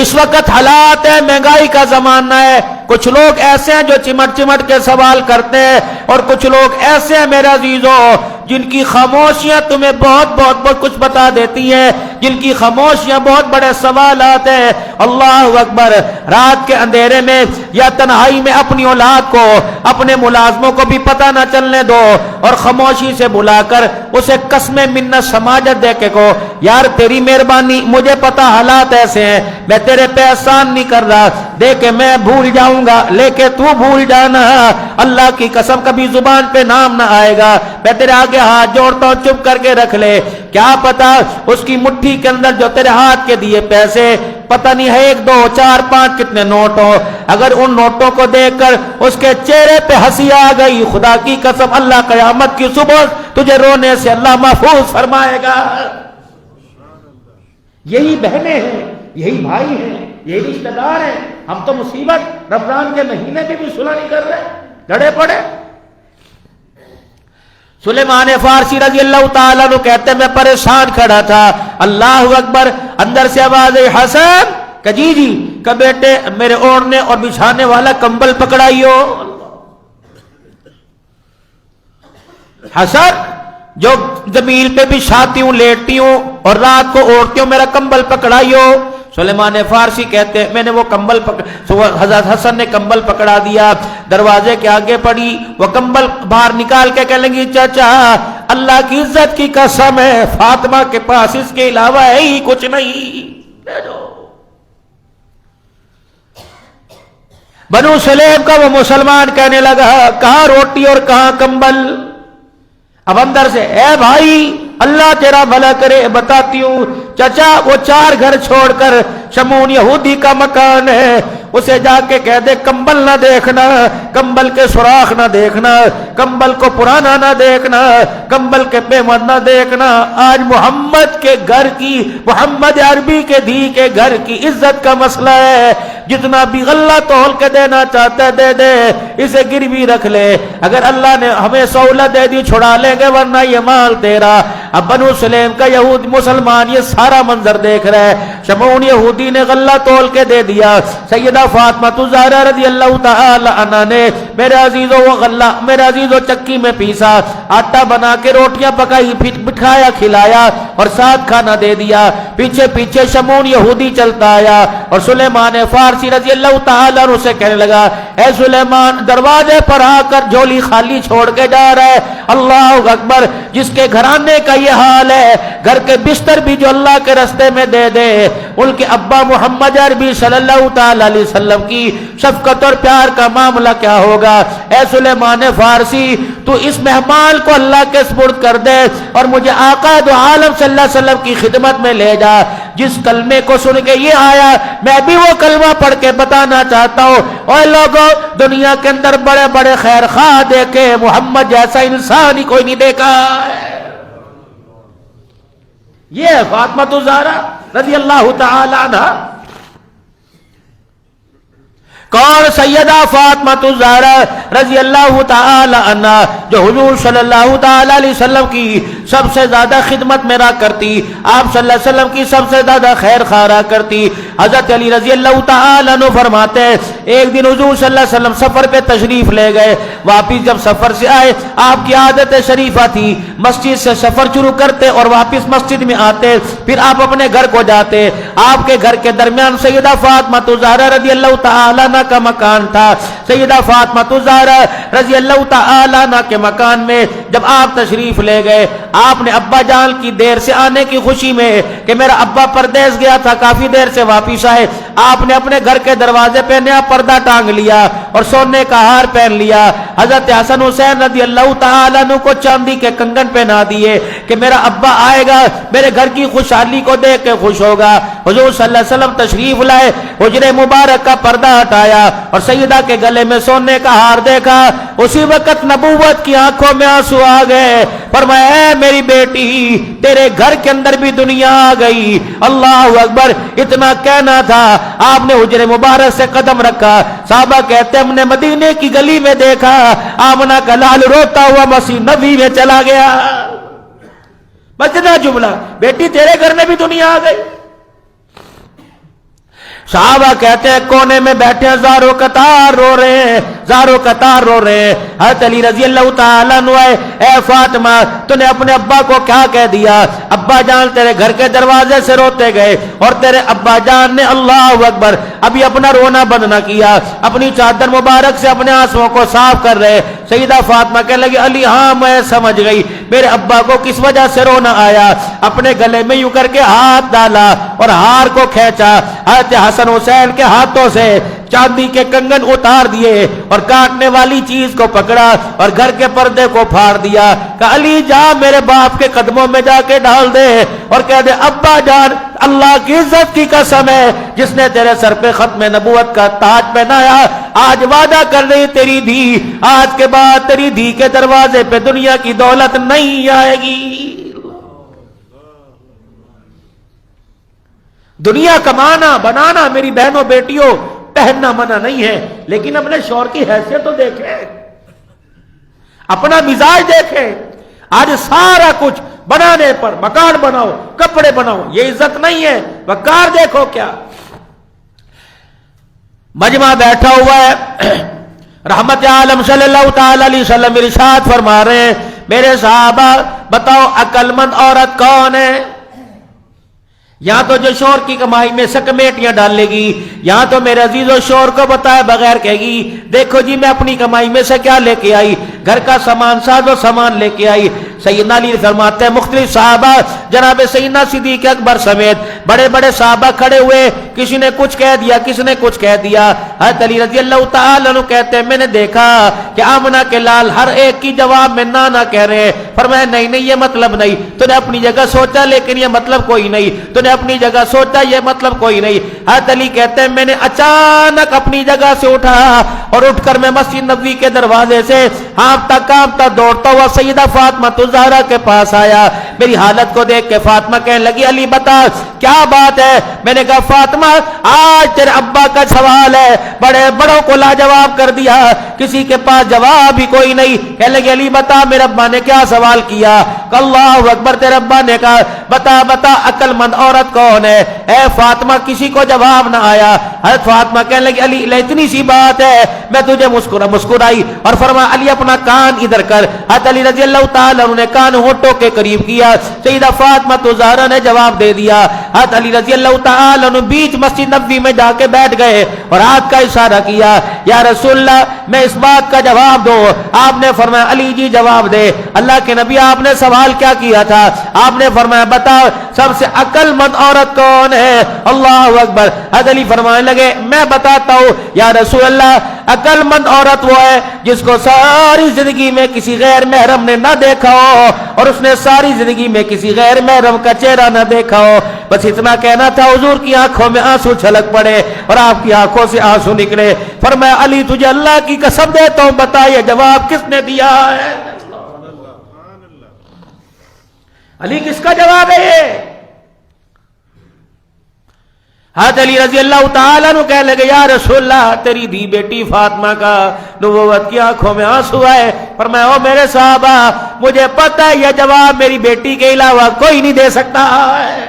Speaker 1: اس وقت حالات ہے، مہنگائی کا زمانہ ہے، کچھ لوگ ایسے ہیں جو چمٹ چمٹ کے سوال کرتے ہیں اور کچھ لوگ ایسے ہیں میرے عزیزو جن کی خاموشیاں تمہیں بہت کچھ بتا دیتی ہیں، جن کی خاموشیاں بہت بڑے سوالات ہیں۔ اللہ اکبر، رات کے اندھیرے میں یا تنہائی میں اپنی اولاد کو، اپنے ملازموں کو بھی پتہ نہ چلنے دو اور خاموشی سے بلا کر اسے قسم منت سماجت دے کے کو، یار تیری مہربانی، مجھے پتا حالات ایسے ہیں، میں تیرے پہ احسان نہیں کر رہا، دیکھ کے میں بھول جاؤں گا لیکن تو بھول جانا، اللہ کی قسم کبھی زبان پہ نام نہ آئے گا، میں تیرے آگے ہاتھ جوڑتا ہوں، چپ کر کے رکھ لے۔ کیا پتا اس کی مٹھی کے اندر جو تیرے ہاتھ کے دیے پیسے، پتہ نہیں ہے 1 2 4 5 کتنے نوٹ ہو، اگر ان نوٹوں کو دیکھ کر اس کے چہرے پہ ہنسی آ گئی، خدا کی قسم اللہ قیامت کی صبح تجھے رونے سے اللہ محفوظ فرمائے گا۔ یہی بہنیں ہیں، یہی بھائی ہیں، یہی رشتہ دار ہیں۔ ہم تو مصیبت رمضان کے مہینے میں بھی صلح نہیں کر رہے، لڑے پڑے۔ سلیمان فارسی رضی اللہ تعالیٰ عنہ کہتے میں پریشان کھڑا تھا، اللہ اکبر، اندر سے آواز آئی، حسن، کہ جی کہ بیٹے میرے اوڑھنے اور بچھانے والا کمبل پکڑائیو۔ حسن، جو زمین پہ بچھاتی ہوں، لیٹتی ہوں اور رات کو اوڑھتی ہوں، میرا کمبل پکڑائیو۔ سلیمان فارسی کہتے میں نے وہ کمبل حضرت حسن نے کمبل پکڑا دیا، دروازے کے آگے پڑی، وہ کمبل باہر نکال کے کہنے لگی، چچا اللہ کی عزت کی قسم ہے فاطمہ کے پاس اس کے علاوہ ہے ہی کچھ نہیں، لے جاؤ۔ بنو سلیم کا وہ مسلمان کہنے لگا، کہاں روٹی اور کہاں کمبل؟ اب اندر سے، اے بھائی اللہ تیرا بھلا کرے، بتاتی ہوں، چچا وہ 4 گھر چھوڑ کر شمون یہودی کا مکان ہے، اسے جا کے کہہ دے کمبل نہ دیکھنا، کمبل کے سوراخ نہ دیکھنا، کمبل کو پرانا نہ دیکھنا، کمبل کے پیمند نہ دیکھنا، آج محمد کے گھر کی، محمد عربی کے دھی کے گھر کی عزت کا مسئلہ ہے، جتنا بھی غلہ تول کے دینا چاہتا ہے دے دے، اسے گروی رکھ لے، اگر اللہ نے ہمیں سہولت دے دی چھڑا لیں گے ورنہ یہ مال تیرا۔ اب بنو سلیم کا یہود مسلمان یہ سارا منظر دیکھ رہا ہے، شمعون یہودی نے غلہ تول کے دے دیا، سیدہ فاطمہ الزہرا رضی اللہ تعالی عنہا نے میرے عزیزو وہ غلہ میرے عزیزو چکی میں پیسا، آٹا بنا کے روٹیاں پکائی، بٹھایا، کھلایا اور ساتھ کھانا دے دیا، پیچھے پیچھے شمعون یہودی چلتا آیا اور سلیمان فارسی رضی اللہ تعالی عنہ سے کہنے لگا، اے سلیمان دروازے پر آ کر جھولی خالی چھوڑ کے جا رہا ہے، اللہ اکبر، جس کے گھرانے کا یہ حال ہے، گھر کے بستر بھی جو اللہ کے رستے میں دے دے، ان کے ابا محمد عربی صلی اللہ تعالی علیہ وسلم کی شفقت اور پیار کا معاملہ کیا ہوگا؟ اے سلیمان فارسی تو اس مہمان کو اللہ کے سپرد کر دے اور مجھے آقا دو عالم صلی اللہ علیہ وسلم کی خدمت میں لے جا، جس کلمے کو سن کے یہ آیا میں بھی وہ کلمہ پڑھ کے بتانا چاہتا ہوں، اور لوگوں دنیا کے اندر بڑے بڑے خیر خواہ دیکھے، محمد جیسا انسان ہی کوئی نہیں دیکھا ہے۔ یہ ہے فاطمہ الزہرا رضی اللہ تعالی عنہ۔ کون؟ سیدہ فاطمہ الزہرا رضی اللہ تعالی عنہ، جو حضور صلی اللہ تعالی علیہ وسلم کی سب سے زیادہ خدمت میرا کرتی، آپ صلی اللہ علیہ وسلم کی سب سے زیادہ خیر خواہ کرتی۔ حضرت علی رضی اللہ تعالیٰ عنہ فرماتے ہیں ایک دن حضور صلی اللہ علیہ وسلم سفر پہ تشریف لے گئے، واپس جب سفر سے آئے آپ کی عادت شریفہ تھی مسجد سے سفر شروع کرتے اور واپس مسجد میں آتے، پھر آپ اپنے گھر کو جاتے۔ آپ کے گھر کے درمیان سیدہ فاطمہ الزہرا رضی اللہ تعالیٰ عنہ کا مکان تھا۔ سیدہ فاطمہ الزہرا رضی اللہ تعالیٰ عنہ کے مکان میں جب آپ تشریف لے گئے، آپ نے ابا جان کی دیر سے آنے کی خوشی میں کہ میرا ابا پردیس گیا تھا کافی دیر سے واپس آئے، آپ نے اپنے گھر کے دروازے پہ نیا پردہ ٹانگ لیا اور سونے کا ہار پہن لیا۔ حضرت حسن حسین رضی اللہ تعالیٰ عنہ کو چاندی کے کنگن پہنا دیے کہ میرا ابا آئے گا میرے گھر کی خوشحالی کو دیکھ کے خوش ہوگا۔ حضور صلی اللہ علیہ وسلم تشریف لائے، حجرے مبارک کا پردہ ہٹایا اور سیدہ کے گلے میں سونے کا ہار دیکھا، اسی وقت نبوت کی آنکھوں میں آنسو آ گئے۔ فرمایا اے میری بیٹی تیرے گھر کے اندر بھی دنیا آ گئی، اللہ اکبر۔ اتنا کہنا تھا آپ نے حجرے مبارک سے قدم رکھا، صحابہ کہتے ہم نے مدینے کی گلی میں دیکھا آمنہ کا لال روتا ہوا مسیح نبی میں چلا گیا۔ بس اتنا جملہ، بیٹی تیرے گھر میں بھی دنیا آ گئی۔ صحابہ کہتے ہیں کونے میں بیٹھے ہیں زارو قطار رو رہے ہیں، زارو قطار رو رہے ہیں۔ حضرت علی رضی اللہ تعالیٰ عنہ اے فاطمہ تو نے اپنے ابا کو کیا کہہ دیا؟ ابا جان تیرے گھر کے دروازے سے روتے گئے اور تیرے ابا جان نے اللہ اکبر ابھی اپنا رونا بند نہ کیا، اپنی چادر مبارک سے اپنے آنسوؤں کو صاف کر رہے۔ سیدہ فاطمہ کہنے لگی علی ہاں میں سمجھ گئی میرے ابا کو کس وجہ سے رونا آیا۔ اپنے گلے میں یوں کر کے ہاتھ ڈالا اور ہار کو کھینچا، حضرت حسن حسین کے ہاتھوں سے چاندی کے کنگن اتار دیے اور کاٹنے والی چیز کو پکڑا اور گھر کے پردے کو پھاڑ دیا۔ کہ علی جا میرے باپ کے قدموں میں جا کے ڈال دے اور کہہ دے ابا جان اللہ کی عزت کی قسم ہے جس نے تیرے سر پہ ختم نبوت کا تاج پہنایا، آج وعدہ کر رہی تیری دھی آج کے بعد تیری دھی کے دروازے پہ دنیا کی دولت نہیں آئے گی۔ دنیا کمانا بنانا میری بہنوں بیٹیوں پہننا منع نہیں ہے، لیکن اپنے شوہر کی حیثیت تو دیکھیں، اپنا مزاج دیکھیں۔ آج سارا کچھ بنانے پر مکان بناؤ کپڑے بناؤ، یہ عزت نہیں ہے۔ وقار دیکھو کیا مجمع بیٹھا ہوا ہے، رحمت عالم صلی اللہ تعالی علیہ وسلم ارشاد فرما رہے ہیں میرے صحابہ بتاؤ عقل مند عورت کون ہے؟ یہاں تو جو شوہر کی کمائی میں سے کمیٹیاں ڈال لے گی، یہاں تو میرے عزیز و شوہر کو بتائے بغیر کہے گی دیکھو جی میں اپنی کمائی میں سے کیا لے کے آئی، گھر کا سامان ساز و سامان لے کے آئی۔ سیدنا علی فرماتے ہیں مختلف صحابہ جناب سیدنا صدیق اکبر سمیت بڑے بڑے صحابہ کھڑے ہوئے، کسی نے کچھ کہہ دیا کسی نے کچھ کہہ دیا۔ حضرت علی رضی اللہ تعالیٰ عنہ کہتے ہیں میں نے دیکھا کہ آمنہ کے لال ہر ایک کی جواب میں نہ کہہ رہے ہیں۔ فرمایا نہیں یہ مطلب نہیں، تو نے اپنی جگہ سوچا لیکن یہ مطلب کوئی نہیں، تو نے اپنی جگہ سوچا یہ مطلب کوئی نہیں۔ حضرت علی کہتے ہیں میں نے اچانک اپنی جگہ سے اٹھا اور اٹھ کر میں مسجد نبوی کے دروازے سے ہانپتا کانپتا دوڑتا ہوا سیدہ فاطمہ الزہرا کے پاس آیا۔ میری حالت کو دیکھ کے فاطمہ کہنے لگی علی بتا کیا بات ہے؟ میں نے کہا فاطمہ آج تیرے ابا کا سوال ہے، بڑے بڑوں کو لاجواب کر دیا، کسی کے پاس جواب ہی کوئی نہیں۔ کہنے لگی علی بتا میرے ابا نے کیا سوال کیا؟ کہ اللہ اکبر، تیرے ابا نے کہا بتا عقل مند عورت کون ہے؟ اے فاطمہ کسی کو جواب نہ آیا۔ حضرت فاطمہ کہنے لگی علی اتنی سی بات ہے میں تجھے مسکرائی اور فرمایا علی اپنا کان ادھر کر۔ حضرت علی رضی اللہ تعالیٰ عنہ نے کان ہونٹوں کے قریب کیا، سیدہ فاطمہ الزہرا نے جواب دے دیا۔ حضرت علی رضی اللہ تعالیٰ عنہ بیچ مسجد نبوی میں جا کے بیٹھ گئے اور ہاتھ کا اشارہ کیا یا رسول اللہ میں اس بات کا جواب دو۔ آپ نے فرمایا علی جی جواب دے۔ اللہ کے نبی آپ نے سوال کیا کیا تھا؟ آپ نے فرمایا بتا سب سے عقل مند عورت کون ہے؟ اللہ اکبر۔ حضرت علی فرمانے لگے میں بتاتا ہوں یا رسول اللہ، عقل مند عورت وہ ہے جس کو ساری زندگی میں کسی غیر محرم نے نہ دیکھا ہو اور اس نے ساری زندگی میں کسی غیر محرم کا چہرہ نہ دیکھا ہو۔ بس اتنا کہنا تھا، حضور کی آنکھوں میں آنسو چھلک پڑے اور آپ کی آنکھوں سے آنسو نکلے۔ فرمایا علی تجھے اللہ کی قسم دیتا ہوں بتا یہ جواب کس نے دیا ہے؟ علی کس کا جواب ہے یہ؟ حضرت علی رضی اللہ تعالیٰ عنہ کہنے لگے یا رسول اللہ تیری دی بیٹی فاطمہ کا نبوت کی آنکھوں میں آنسو ہے، فرمایا او میرے صحابہ مجھے پتہ ہے یہ جواب میری بیٹی کے علاوہ کوئی نہیں دے سکتا ہے۔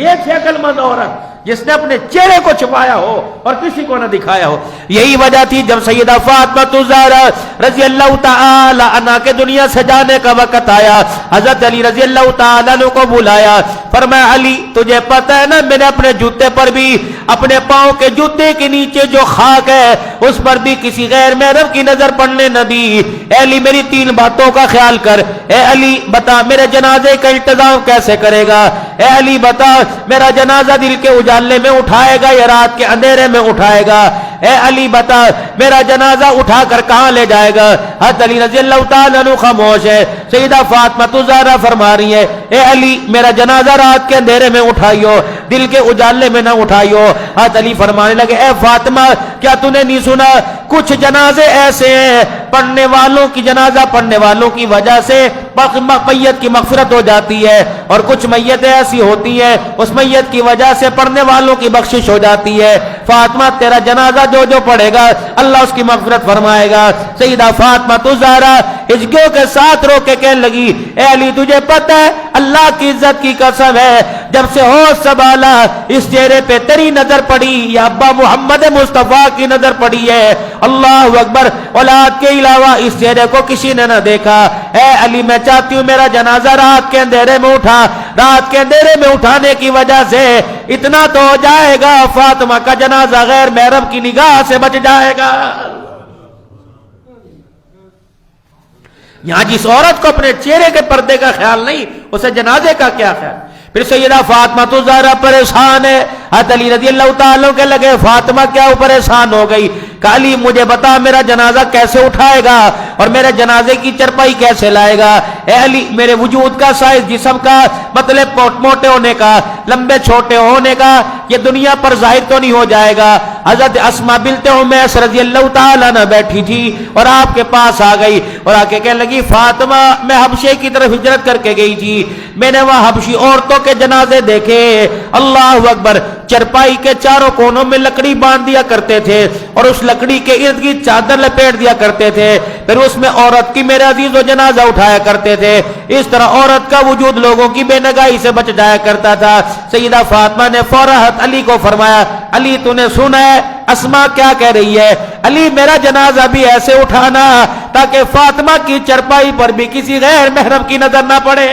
Speaker 1: یہ تھی عقل مند عورت جس نے اپنے چہرے کو چھپایا ہو اور کسی کو نہ دکھایا ہو۔ یہی وجہ تھی جب سیدہ فاطمہ الزہرا رضی اللہ تعالی عنہا کے دنیا سے جانے کا وقت آیا، حضرت علی رضی اللہ تعالیٰ عنہ کو بلایا، فرمایا علی تجھے پتہ ہے نا میں نے اپنے جوتے پر بھی اپنے پاؤں کے جوتے کے نیچے جو خاک ہے اس پر بھی کسی غیر محرم کی نظر پڑنے نہ دی۔ اے علی میری تین باتوں کا خیال کر، اے علی بتا میرے جنازے کا انتظام کیسے کرے گا، اے علی بتا میرا جنازہ دل کے اجالے میں اٹھائے گا یا رات کے اندھیرے میں اٹھائے گا، اے علی بتا میرا جنازہ اٹھا کر کہاں لے جائے گا۔ حضرت علی رضی اللہ تعالیٰ عنہ خاموش ہے، سیدہ فاطمہ الزہرا فرما رہی ہے اے علی میرا جنازہ رات کے اندھیرے میں اٹھائیو، دل کے اجالے میں نہ اٹھائیو۔ حضرت علی فرمانے لگے اے فاطمہ کیا تو نے نہیں سنا کچھ جنازے ایسے ہیں پڑھنے والوں کی جنازہ پڑھنے والوں کی وجہ سے میت کی مغفرت ہو جاتی ہے، اور کچھ میتیں ایسی ہوتی ہیں اس میت کی وجہ سے پڑھنے والوں کی بخشش ہو جاتی ہے۔ فاطمہ تیرا جنازہ جو پڑھے گا اللہ اس کی مغفرت فرمائے گا۔ سیدہ فاطمہ الزہرا ہجکیوں کے ساتھ رو کے کہنے لگی اے علی تجھے پتہ ہے اللہ کی عزت کی قسم ہے جب سے ہوش سنبھالا اس چہرے پہ تیری نظر پڑی یا ابا محمد مصطفیٰ کی نظر پڑی ہے، اللہ اکبر، اولاد کے علاوہ اس چہرے کو کسی نے نہ دیکھا۔ اے علی میں چاہتی ہوں میرا جنازہ رات کے اندھیرے میں اٹھا، رات کے اندھیرے میں اٹھانے کی وجہ سے اتنا تو ہو جائے گا فاطمہ کا جنازہ غیر محرم کی نگاہ سے بچ جائے گا۔ یہاں جس عورت کو اپنے چہرے کے پردے کا خیال نہیں اسے جنازے کا کیا خیال۔ پھر سیدہ فاطمہ الزہرا پریشان ہے، حضرت علی رضی اللہ تعالیٰ کے لگے فاطمہ کیا پریشان ہو گئی، کہ علی مجھے بتا میرا جنازہ کیسے اٹھائے گا اور میرے جنازے کی چرپائی کیسے لائے گا۔ اے علی میرے وجود کا سائز جسم کا مطلب موٹے ہونے کا لمبے چھوٹے ہونے کا یہ دنیا پر ظاہر تو نہیں ہو جائے گا۔ حضرت اسماء بنت امیس رضی اللہ تعالیٰ عنہ بیٹھی تھی اور آپ کے پاس آ گئی اور آ کے کہنے لگی فاطمہ میں حبشے کی طرف ہجرت کر کے گئی تھی، میں نے وہاں حبشی عورتوں کے جنازے دیکھے، اللہ اکبر، چرپائی کے چاروں کونوں میں لکڑی باندھ دیا کرتے تھے اور اس لکڑی کے ارد گرد چادر لپیٹ دیا کرتے تھے، پھر اس میں عورت کی میرے عزیز و جنازہ اٹھایا کرتے تھے، اس طرح عورت کا وجود لوگوں کی بے نگاہی سے بچ جایا کرتا تھا۔ سیدہ فاطمہ نے فوراً علی کو فرمایا علی تو نے سنا ہے اسماء کیا کہہ رہی ہے، علی میرا جنازہ بھی ایسے اٹھانا تاکہ فاطمہ کی چرپائی پر بھی کسی غیر محرم کی نظر نہ پڑے۔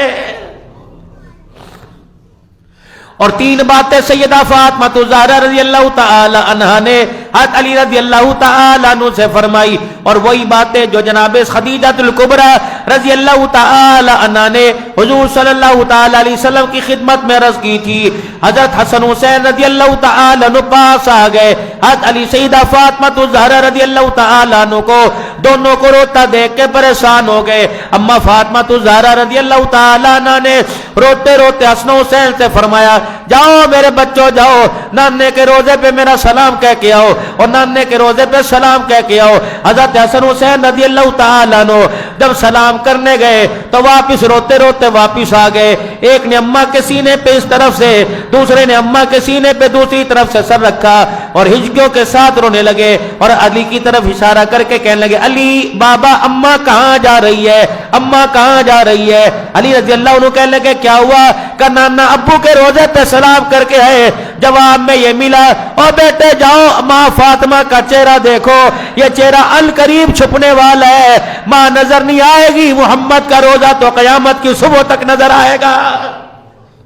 Speaker 1: اور تین باتیں سیدہ فاطمہ الزہرا رضی اللہ تعالی عنہا نے حضرت علی رضی اللہ تعالی عنہ سے فرمائی، اور وہی باتیں جو جناب خدیجہ الکبریٰ رضی اللہ تعالی عنہا نے حضور صلی اللہ تعالی علیہ وسلم کی خدمت میں عرض کی تھی۔ حضرت حسن حسین رضی اللہ تعالی عنہ پاس آ گئے، حضرت علی سیدہ فاطمہ الزہرا رضی اللہ تعالی عنہ کو دونوں کو روتا دیکھ کے پریشان ہو گئے۔ اما فاطمہ الزہرا رضی اللہ تعالی عنہ نے روتے روتے حسن حسین سے فرمایا جاؤ میرے بچوں جاؤ نانے کے روزے پہ میرا سلام کہہ کے آؤ، اور نانے کے روزے پہ سلام کہہ کے آؤ۔ حضرت حسن حسین رضی اللہ تعالیٰ عنہ جب سلام کرنے گئے تو واپس روتے روتے واپس آ گئے، ایک نے اماں کے سینے پہ اس طرف سے دوسرے نے اماں کے سینے پہ دوسری طرف سے سر رکھا اور ہجکیوں کے ساتھ رونے لگے اور علی کی طرف اشارہ کر کے کہنے لگے علی بابا اماں کہاں جا رہی ہے، اماں کہاں جا رہی ہے۔ علی رضی اللہ عنہ کہنے لگے کیا ہوا، کہ نانا ابو کے روزے پہ سلام کر کے ہے۔ جواب میں یہ ملا اور بیٹے جاؤ ماں فاطمہ کا چہرہ دیکھو، یہ چہرہ القریب چھپنے والا ہے، ماں نظر نہیں آئے گی، محمد کا روزہ تو قیامت کی صبح تک نظر آئے گا۔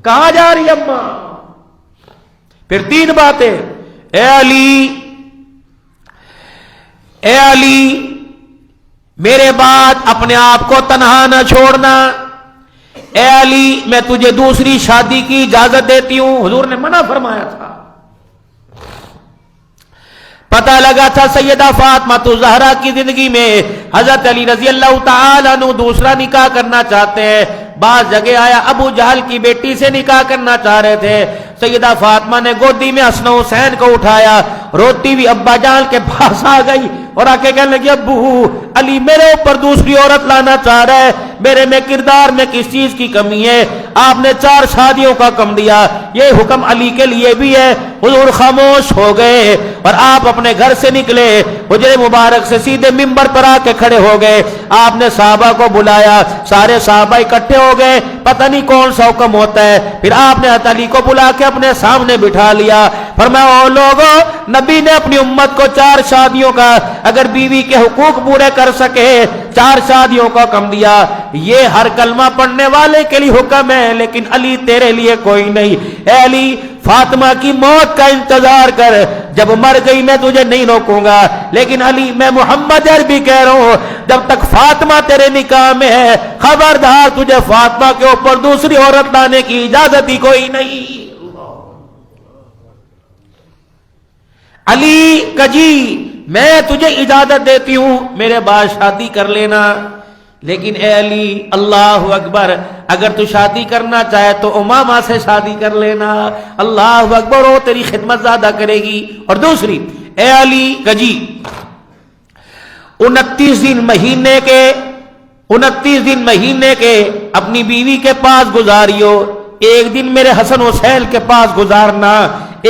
Speaker 1: کہاں جا رہی اماں؟ پھر تین باتیں، اے علی میرے بعد اپنے آپ کو تنہا نہ چھوڑنا، اے علی میں تجھے دوسری شادی کی اجازت دیتی ہوں، حضور نے منع فرمایا تھا۔ پتہ لگا تھا سیدہ فاطمہ الزہرا کی زندگی میں حضرت علی رضی اللہ تعالی عنہ دوسرا نکاح کرنا چاہتے ہیں، بعض جگہ آیا ابو جہل کی بیٹی سے نکاح کرنا چاہ رہے تھے۔ سیدہ فاطمہ نے گودی میں حسن حسین کو اٹھایا، روتی بھی ابا جہل کے پاس آ گئی اور آ کے کہنے لگی ابو علی میرے اوپر دوسری عورت لانا چاہ رہا ہے, میرے میں کردار میں کس چیز کی کمی ہے؟ آپ نے 4 شادیوں کا حکم دیا, یہ حکم علی کے لیے بھی ہے. حضور خاموش ہو گئے اور آپ اپنے گھر سے نکلے, حجرے مبارک سے سیدھے منبر پر آ کے کھڑے ہو گئے. آپ نے صحابہ کو بلایا, سارے صحابہ اکٹھے ہو گئے, پتہ نہیں کون سا حکم ہوتا ہے. پھر آپ نے حضرت علی کو بلا کے اپنے سامنے بٹھا لیا, فرمایا او لوگوں, نبی نے اپنی امت کو 4 شادیوں کا, اگر بیوی کے حقوق پورے کر سکے 4 شادیوں کا حکم دیا. یہ ہر کلمہ پڑھنے والے کے لیے حکم ہے, لیکن علی تیرے لیے کوئی نہیں. اے علی فاطمہ کی موت کا انتظار کر, جب مر گئی میں تجھے نہیں روکوں گا, لیکن علی میں محمد عربی کہہ رہا ہوں, جب تک فاطمہ تیرے نکاح میں ہے خبردار تجھے فاطمہ کے اوپر دوسری عورت لانے کی اجازت ہی کوئی نہیں. علی کجی میں تجھے اجازت دیتی ہوں میرے بعد شادی کر لینا, لیکن اے علی اللہ اکبر, اگر تو شادی کرنا چاہے تو امامہ سے شادی کر لینا. اللہ اکبر, وہ تیری خدمت زیادہ کرے گی. اور دوسری, اے علی کجی 29 دن مہینے کے اپنی بیوی کے پاس گزاریو. ایک دن میرے حسن حسین کے پاس گزارنا,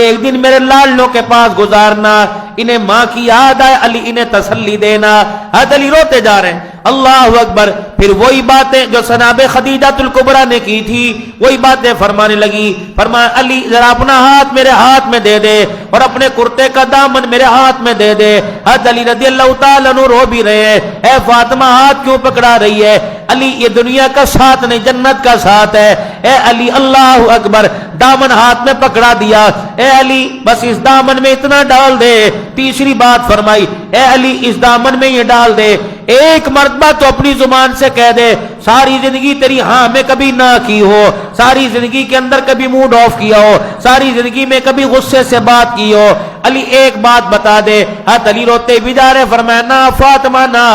Speaker 1: ایک دن میرے لالنوں کے پاس گزارنا. انہیں ماں کی یاد آئے علی انہیں تسلی دینا. حضرت علی روتے جا رہے ہیں. اللہ اکبر. پھر وہی باتیں جو جناب خدیجہ الکبریٰ نے کی تھی وہی باتیں فرمانے لگی. فرمایا علی ذرا اپنا ہاتھ میرے ہاتھ میں دے دے اور اپنے کرتے کا دامن میرے ہاتھ میں دے دے. حضرت علی رضی اللہ تعالیٰ عنہ رو بھی رہے ہیں, اے فاطمہ ہاتھ کیوں پکڑا رہی ہے؟ علی یہ دنیا کا ساتھ نہیں جنت کا ساتھ ہے. اے علی اللہ اکبر, دامن ہاتھ میں پکڑا دیا. اے علی بس اس دامن میں اتنا ڈال دے. تیسری بات فرمائی, اے علی اس دامن میں یہ ڈال دے, ایک مرتبہ تو اپنی زبان سے کہہ دے, ساری زندگی تیری ہاں میں کبھی نہ کی ہو, ساری زندگی کے اندر کبھی موڈ آف کیا ہو, ساری زندگی میں کبھی غصے سے بات کی ہو. علی ایک بات بتا دے. حضرت علی روتے بھی جا رہے, فرمایا نہ فاطمہ نہ.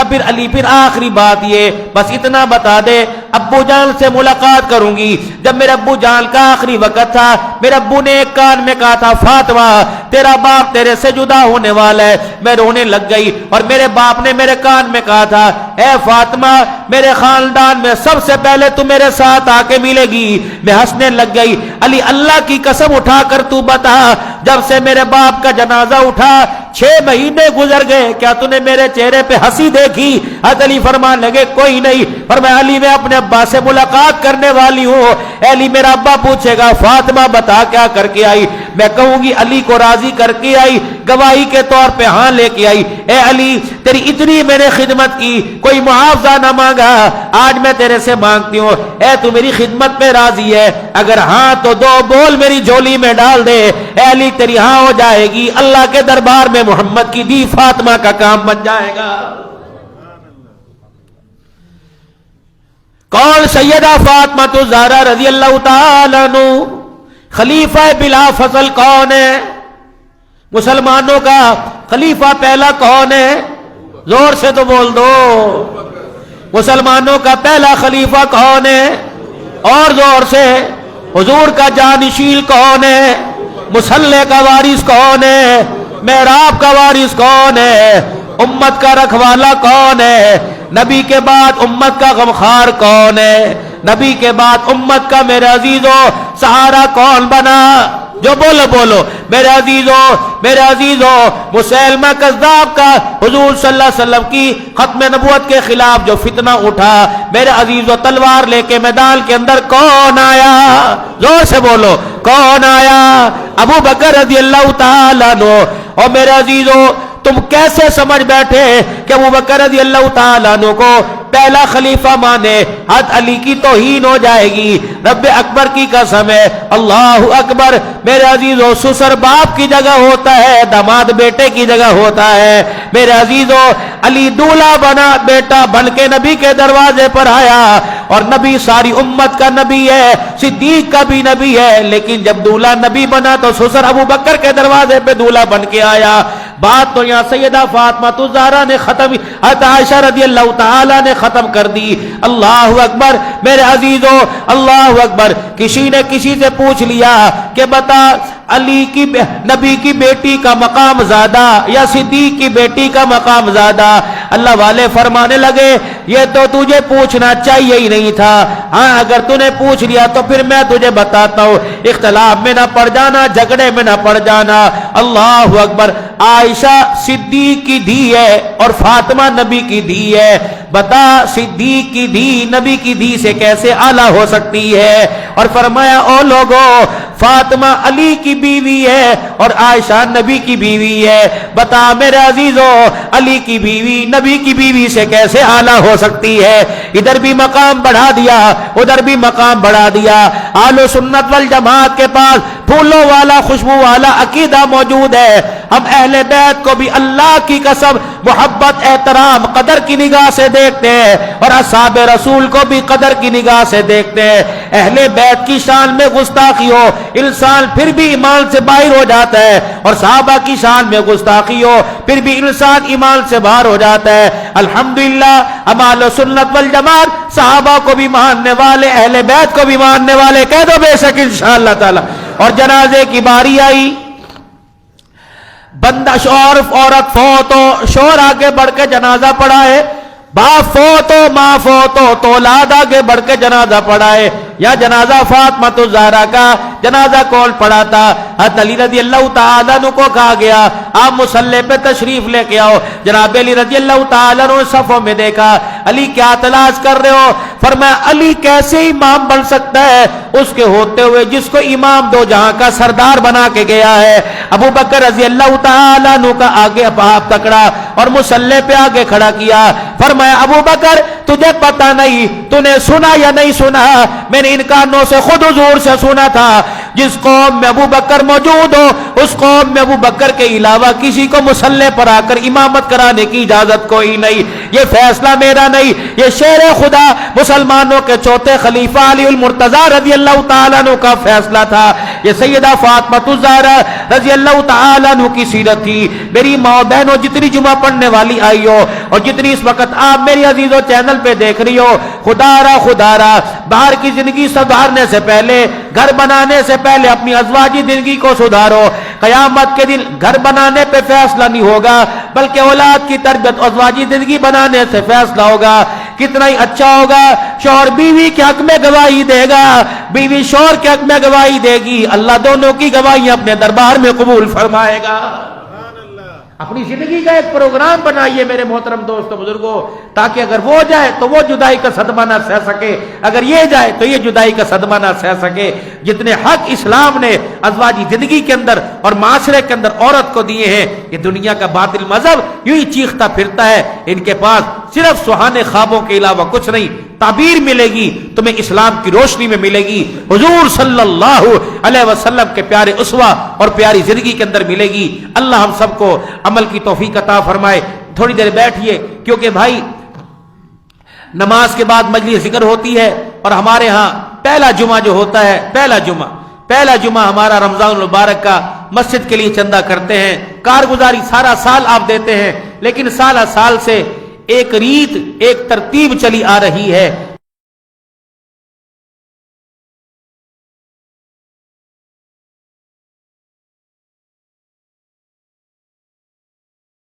Speaker 1: پھر علی پھر آخری بات یہ, بس اتنا بتا دے, ابو جان سے ملاقات کروں گی. جب میرے ابو جان کا آخری وقت تھا, میرے ابو نے ایک کان میں کہا تھا فاطمہ تیرا باپ تیرے سے جدا ہونے والا ہے. میں رونے لگ گئی اور میرے باپ نے میرے کان میں کہا تھا اے فاطمہ میرے خاندان میں سب سے پہلے تو میرے ساتھ آ کے ملے گی. میں ہنسنے لگ گئی. علی اللہ کی قسم اٹھا کر تو بتا, جب سے میرے باپ کا جنازہ اٹھا 6 مہینے گزر گئے, کیا تو نے میرے چہرے پہ ہنسی دیکھی؟ حضرت علی فرمان لگے کوئی نہیں. فرمایا علی میں اپنے ابا سے ملاقات کرنے والی ہوں. اے علی میرا ابا پوچھے گا فاطمہ بتا کیا کر کے آئی, میں کہوں گی علی کو راضی کر کے آئی, گواہی کے طور پہ ہاں لے کے آئی. اے علی تیری اتنی میں نے خدمت کی, کوئی معاوضہ نہ مانگا, آج میں تیرے سے مانگتی ہوں, اے تو میری خدمت پہ راضی ہے؟ اگر ہاں تو 2 بول میری جھولی میں ڈال دے. اے علی تیری ہاں ہو جائے گی, اللہ کے دربار میں محمد کی دی فاطمہ کا کام بن جائے گا. کون؟ سیدہ فاطمہ الزہرا رضی اللہ تعالی عنہ. خلیفہ بلا فضل کون ہے؟ مسلمانوں کا خلیفہ پہلا کون ہے؟ زور سے تو بول دو. مسلمانوں کا پہلا خلیفہ کون ہے؟ اور زور سے. حضور کا جانشین کون ہے؟ مصلی کا وارث کون ہے؟ محراب کا وارث کون ہے؟ امت کا رکھوالا کون ہے؟ نبی کے بعد امت کا غمخوار کون ہے؟ نبی کے بعد امت کا میرے عزیزو سہارا کون بنا؟ جو بولو بولو میرے عزیزو مسیلمہ کذاب کا حضور صلی اللہ علیہ وسلم کی ختم نبوت کے خلاف جو فتنہ اٹھا, میرے عزیزو تلوار لے کے میدان کے اندر کون آیا؟ زور سے بولو کون آیا؟ ابو بکر رضی اللہ تعالیٰ عنہ. اور میرے عزیزو تم کیسے سمجھ بیٹھے کہ ابو بکر رضی اللہ تعالیٰ عنہ کو پہلا خلیفہ مانے؟ حضرت علی کی توہین ہو جائے گی. رب اکبر کی قسم ہے, اللہ اکبر. میرے عزیزو سسر باپ کی جگہ ہوتا ہے, داماد بیٹے کی جگہ ہوتا ہے. میرے عزیزو علی دولہا بنا, بیٹا بن کے نبی کے دروازے پر آیا, اور نبی ساری امت کا نبی ہے, صدیق کا بھی نبی ہے, لیکن جب دولہا نبی بنا تو سسر ابو بکر کے دروازے پہ دولہا بن کے آیا. بات تو یہاں سیدہ فاطمہ الزہرا نے ختم, حضرت عائشہ رضی اللہ تعالی نے ختم کر دی. اللہ اکبر. میرے عزیزو اللہ اکبر. کسی نے کسی سے پوچھ لیا کہ بتا علی کی نبی کی بیٹی کا مقام زیادہ یا صدیق کی بیٹی کا مقام زیادہ؟ اللہ والے فرمانے لگے یہ تو تجھے پوچھنا چاہیے ہی نہیں تھا، ہاں اگر تو نے پوچھ لیا تو پھر میں تجھے بتاتا ہوں، اختلاف میں نہ پڑ جانا، جھگڑے میں نہ پڑ جانا۔ اللہ اکبر۔ عائشہ صدیق کی دھی ہے اور فاطمہ نبی کی دھی ہے، بتا صدیق کی دھی نبی کی دھی سے کیسے اعلیٰ ہو سکتی ہے؟ اور فرمایا او لوگو فاطمہ علی کی بیوی ہے اور عائشہ نبی کی بیوی ہے، بتا میرے عزیزو علی کی بیوی نبی کی بیوی سے کیسے اعلیٰ ہو سکتی ہے؟ ادھر بھی مقام بڑھا دیا، ادھر بھی مقام بڑھا دیا۔ اہل سنت والجماعت کے پاس پھولوں والا خوشبو والا عقیدہ موجود ہے۔ ہم اہل بیت کو بھی اللہ کی قسم محبت احترام قدر کی نگاہ سے دیکھتے ہیں اور اصحاب رسول کو بھی قدر کی نگاہ سے دیکھتے ہیں۔ اہل بیت کی شان میں گستاخی ہو انسان پھر بھی ایمان سے باہر ہو جاتا ہے، اور صحابہ کی شان میں گستاخی ہو پھر بھی انسان ایمان سے باہر ہو جاتا ہے۔ الحمدللہ ہم اہل سنت والجماعت صحابہ کو بھی ماننے والے، اہل بیت کو بھی ماننے والے، کہہ دو بے شک انشاءاللہ تعالی۔ اور جنازے کی باری آئی، بندہ شوہر عورت فوت ہو، شوہر آگے بڑھ کے جنازہ پڑھا ہے، باپ فوت ہو ماں فوت ہو تو اولاد آگے بڑھ کے جنازہ پڑھا ہے۔ یا جنازہ فاطمہ الزہرا کا جنازہ کون پڑھا تھا؟ حضرت علی رضی اللہ تعالیٰ عنہ کو کہا گیا آپ مصلی پہ تشریف لے کے آؤ۔ جناب علی رضی اللہ تعالیٰ عنہ صفوں میں دیکھا، علی کیا تلاش کر رہے ہو؟ فرمایا علی کیسے امام بن سکتا ہے اس کے ہوتے ہوئے جس کو امام دو جہاں کا سردار بنا کے گیا ہے۔ ابو بکر رضی اللہ تعالیٰ عنہ کا آگے ہاتھ پکڑا اور مصلی پہ آگے کھڑا کیا، فرمایا ابو بکر تجھے پتہ نہیں تو نے سنا یا نہیں سنا؟ میں نے ان کانوں سے خود حضور سے سنا تھا جس قوم میں ابو بکر موجود ہو اس قوم میں ابو بکر کے علاوہ کسی کو مصلی پر آ کر امامت کرانے کی اجازت کوئی نہیں۔ یہ فیصلہ میرا نہیں، یہ شیر خدا مسلمانوں کے چوتھے خلیفہ علی المرتضیٰ رضی اللہ تعالیٰ عنہ کا فیصلہ تھا۔ یہ سیدہ فاطمہ الزہرا رضی اللہ تعالیٰ عنہ کی سیرت تھی۔ میری ماں بہنوں جتنی جمعہ پڑھنے والی آئی ہو اور جتنی اس وقت آپ میری عزیزوں چینل پہ دیکھ رہی ہو، خدا را باہر کی زندگی سدھارنے سے پہلے، گھر بنانے سے پہلے اپنی ازواجی زندگی کو سدھارو۔ قیامت کے دن گھر بنانے پہ فیصلہ نہیں ہوگا بلکہ اولاد کی تربیت ازواجی زندگی بنانے سے فیصلہ ہوگا۔ کتنا ہی اچھا ہوگا شوہر بیوی کے حق میں گواہی دے گا، بیوی شوہر کے حق میں گواہی دے گی، اللہ دونوں کی گواہیاں اپنے دربار میں قبول فرمائے گا۔ اپنی زندگی کا ایک پروگرام بنائیے میرے محترم دوستوں بزرگوں، تاکہ اگر وہ جائے تو وہ جدائی کا صدمہ نہ سہ سکے، اگر یہ جائے تو یہ جدائی کا صدمہ نہ سہ سکے۔ جتنے حق اسلام نے ازواجی زندگی کے اندر اور معاشرے کے اندر عورت کو دیے ہیں، یہ دنیا کا باطل مذہب یوں ہی چیختا پھرتا ہے، ان کے پاس صرف سہانے خوابوں کے علاوہ کچھ نہیں۔ تعبیر ملے گی تمہیں اسلام کی روشنی میں ملے گی، حضور صلی اللہ علیہ وسلم کے پیارے اسوہ اور پیاری زندگی کے اندر ملے گی۔ اللہ ہم سب کو عمل کی توفیق عطا فرمائے۔ تھوڑی دیر بیٹھیے کیونکہ بھائی نماز کے بعد مجلس ذکر ہوتی ہے، اور ہمارے ہاں پہلا جمعہ جو ہوتا ہے، پہلا جمعہ ہمارا رمضان المبارک کا مسجد کے لیے چندہ کرتے ہیں، کارگزاری سارا سال آپ دیتے ہیں، لیکن سال سے ایک ریت ایک ترتیب چلی آ رہی ہے۔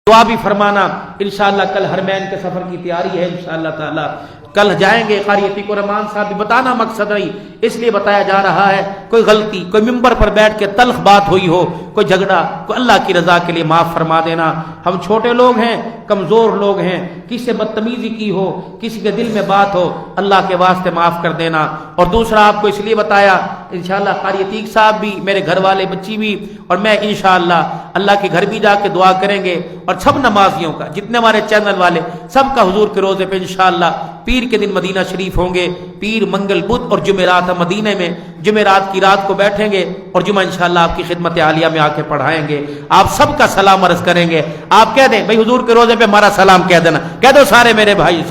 Speaker 1: دعا بھی فرمانا، انشاءاللہ کل حرمین کے سفر کی تیاری ہے انشاءاللہ تعالی، کل جائیں گے۔ قاری عتیق الرحمان صاحب بھی بتانا مقصد نہیں، اس لیے بتایا جا رہا ہے کوئی غلطی، کوئی ممبر پر بیٹھ کے تلخ بات ہوئی ہو، کوئی جھگڑا، کوئی اللہ کی رضا کے لیے معاف فرما دینا۔ ہم چھوٹے لوگ ہیں، کمزور لوگ ہیں، کسی سے بدتمیزی کی ہو، کسی کے دل میں بات ہو، اللہ کے واسطے معاف کر دینا۔ اور دوسرا آپ کو اس لیے بتایا، انشاءاللہ قاری عتیق صاحب بھی، میرے گھر والے بچی بھی، اور میں انشاءاللہ اللہ کے گھر بھی جا کے دعا کریں گے، اور سب نمازیوں کا، جتنے ہمارے چینل والے سب کا حضور کے روزے پہ انشاءاللہ پیر کے دن مدینہ شریف ہوں گے۔ پیر، منگل، بدھ اور جمعرات ہم مدینہ میں جمعرات کی رات کو بیٹھیں گے اور جمعہ انشاءاللہ آپ کی خدمت عالیہ میں آ کے پڑھائیں گے۔ آپ سب کا سلام عرض کریں گے۔ آپ کہہ دیں بھائی حضور کے روزے پہ ہمارا سلام کہہ دینا، کہہ دو سارے میرے بھائی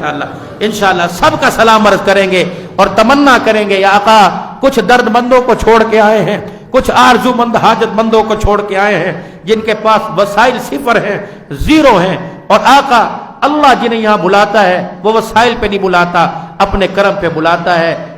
Speaker 1: انشاءاللہ سب کا سلام عرض کریں گے، اور تمنا کریں گے یا آقا کچھ درد مندوں کو چھوڑ کے آئے ہیں، کچھ آرزو مند حاجت مندوں کو چھوڑ کے آئے ہیں جن کے پاس وسائل صفر ہیں، زیرو ہیں، اور آقا اللہ جنہیں یہاں بلاتا ہے وہ وسائل پہ نہیں بلاتا، اپنے کرم پہ بلاتا ہے۔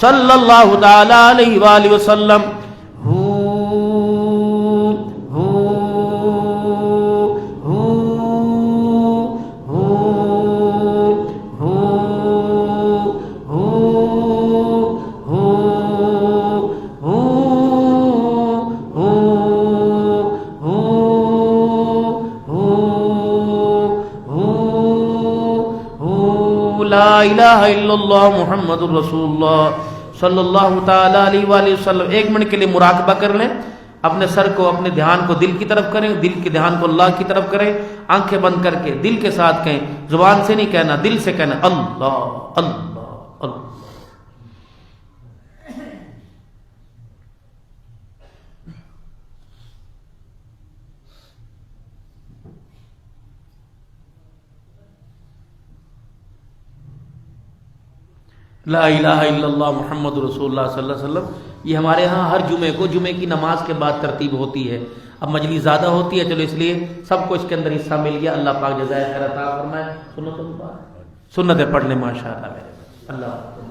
Speaker 1: صلی اللہ تعالی علیہ وآلہ وسلم لا الہ الا اللہ محمد الرسول اللہ صلی اللہ تعالی علیہ وآلہ وسلم. 1 منٹ کے لیے مراقبہ کر لیں. اپنے سر کو، اپنے دھیان کو دل کی طرف کریں، دل کے دھیان کو اللہ کی طرف کریں. آنکھیں بند کر کے دل کے ساتھ کہیں، زبان سے نہیں کہنا، دل سے کہنا اللہ اللہ اللہ. لا الہ الا اللہ محمد رسول اللہ صلی اللہ علیہ وسلم. یہ ہمارے ہاں ہر جمعے کو جمعے کی نماز کے بعد ترتیب ہوتی ہے. اب مجلس زیادہ ہوتی ہے، چلو اس لیے سب کو اس کے اندر حصہ مل گیا. اللہ پاک جزائے خیر عطا فرمائے. سنتیں پڑھ لیں ماشاء اللہ. اللہ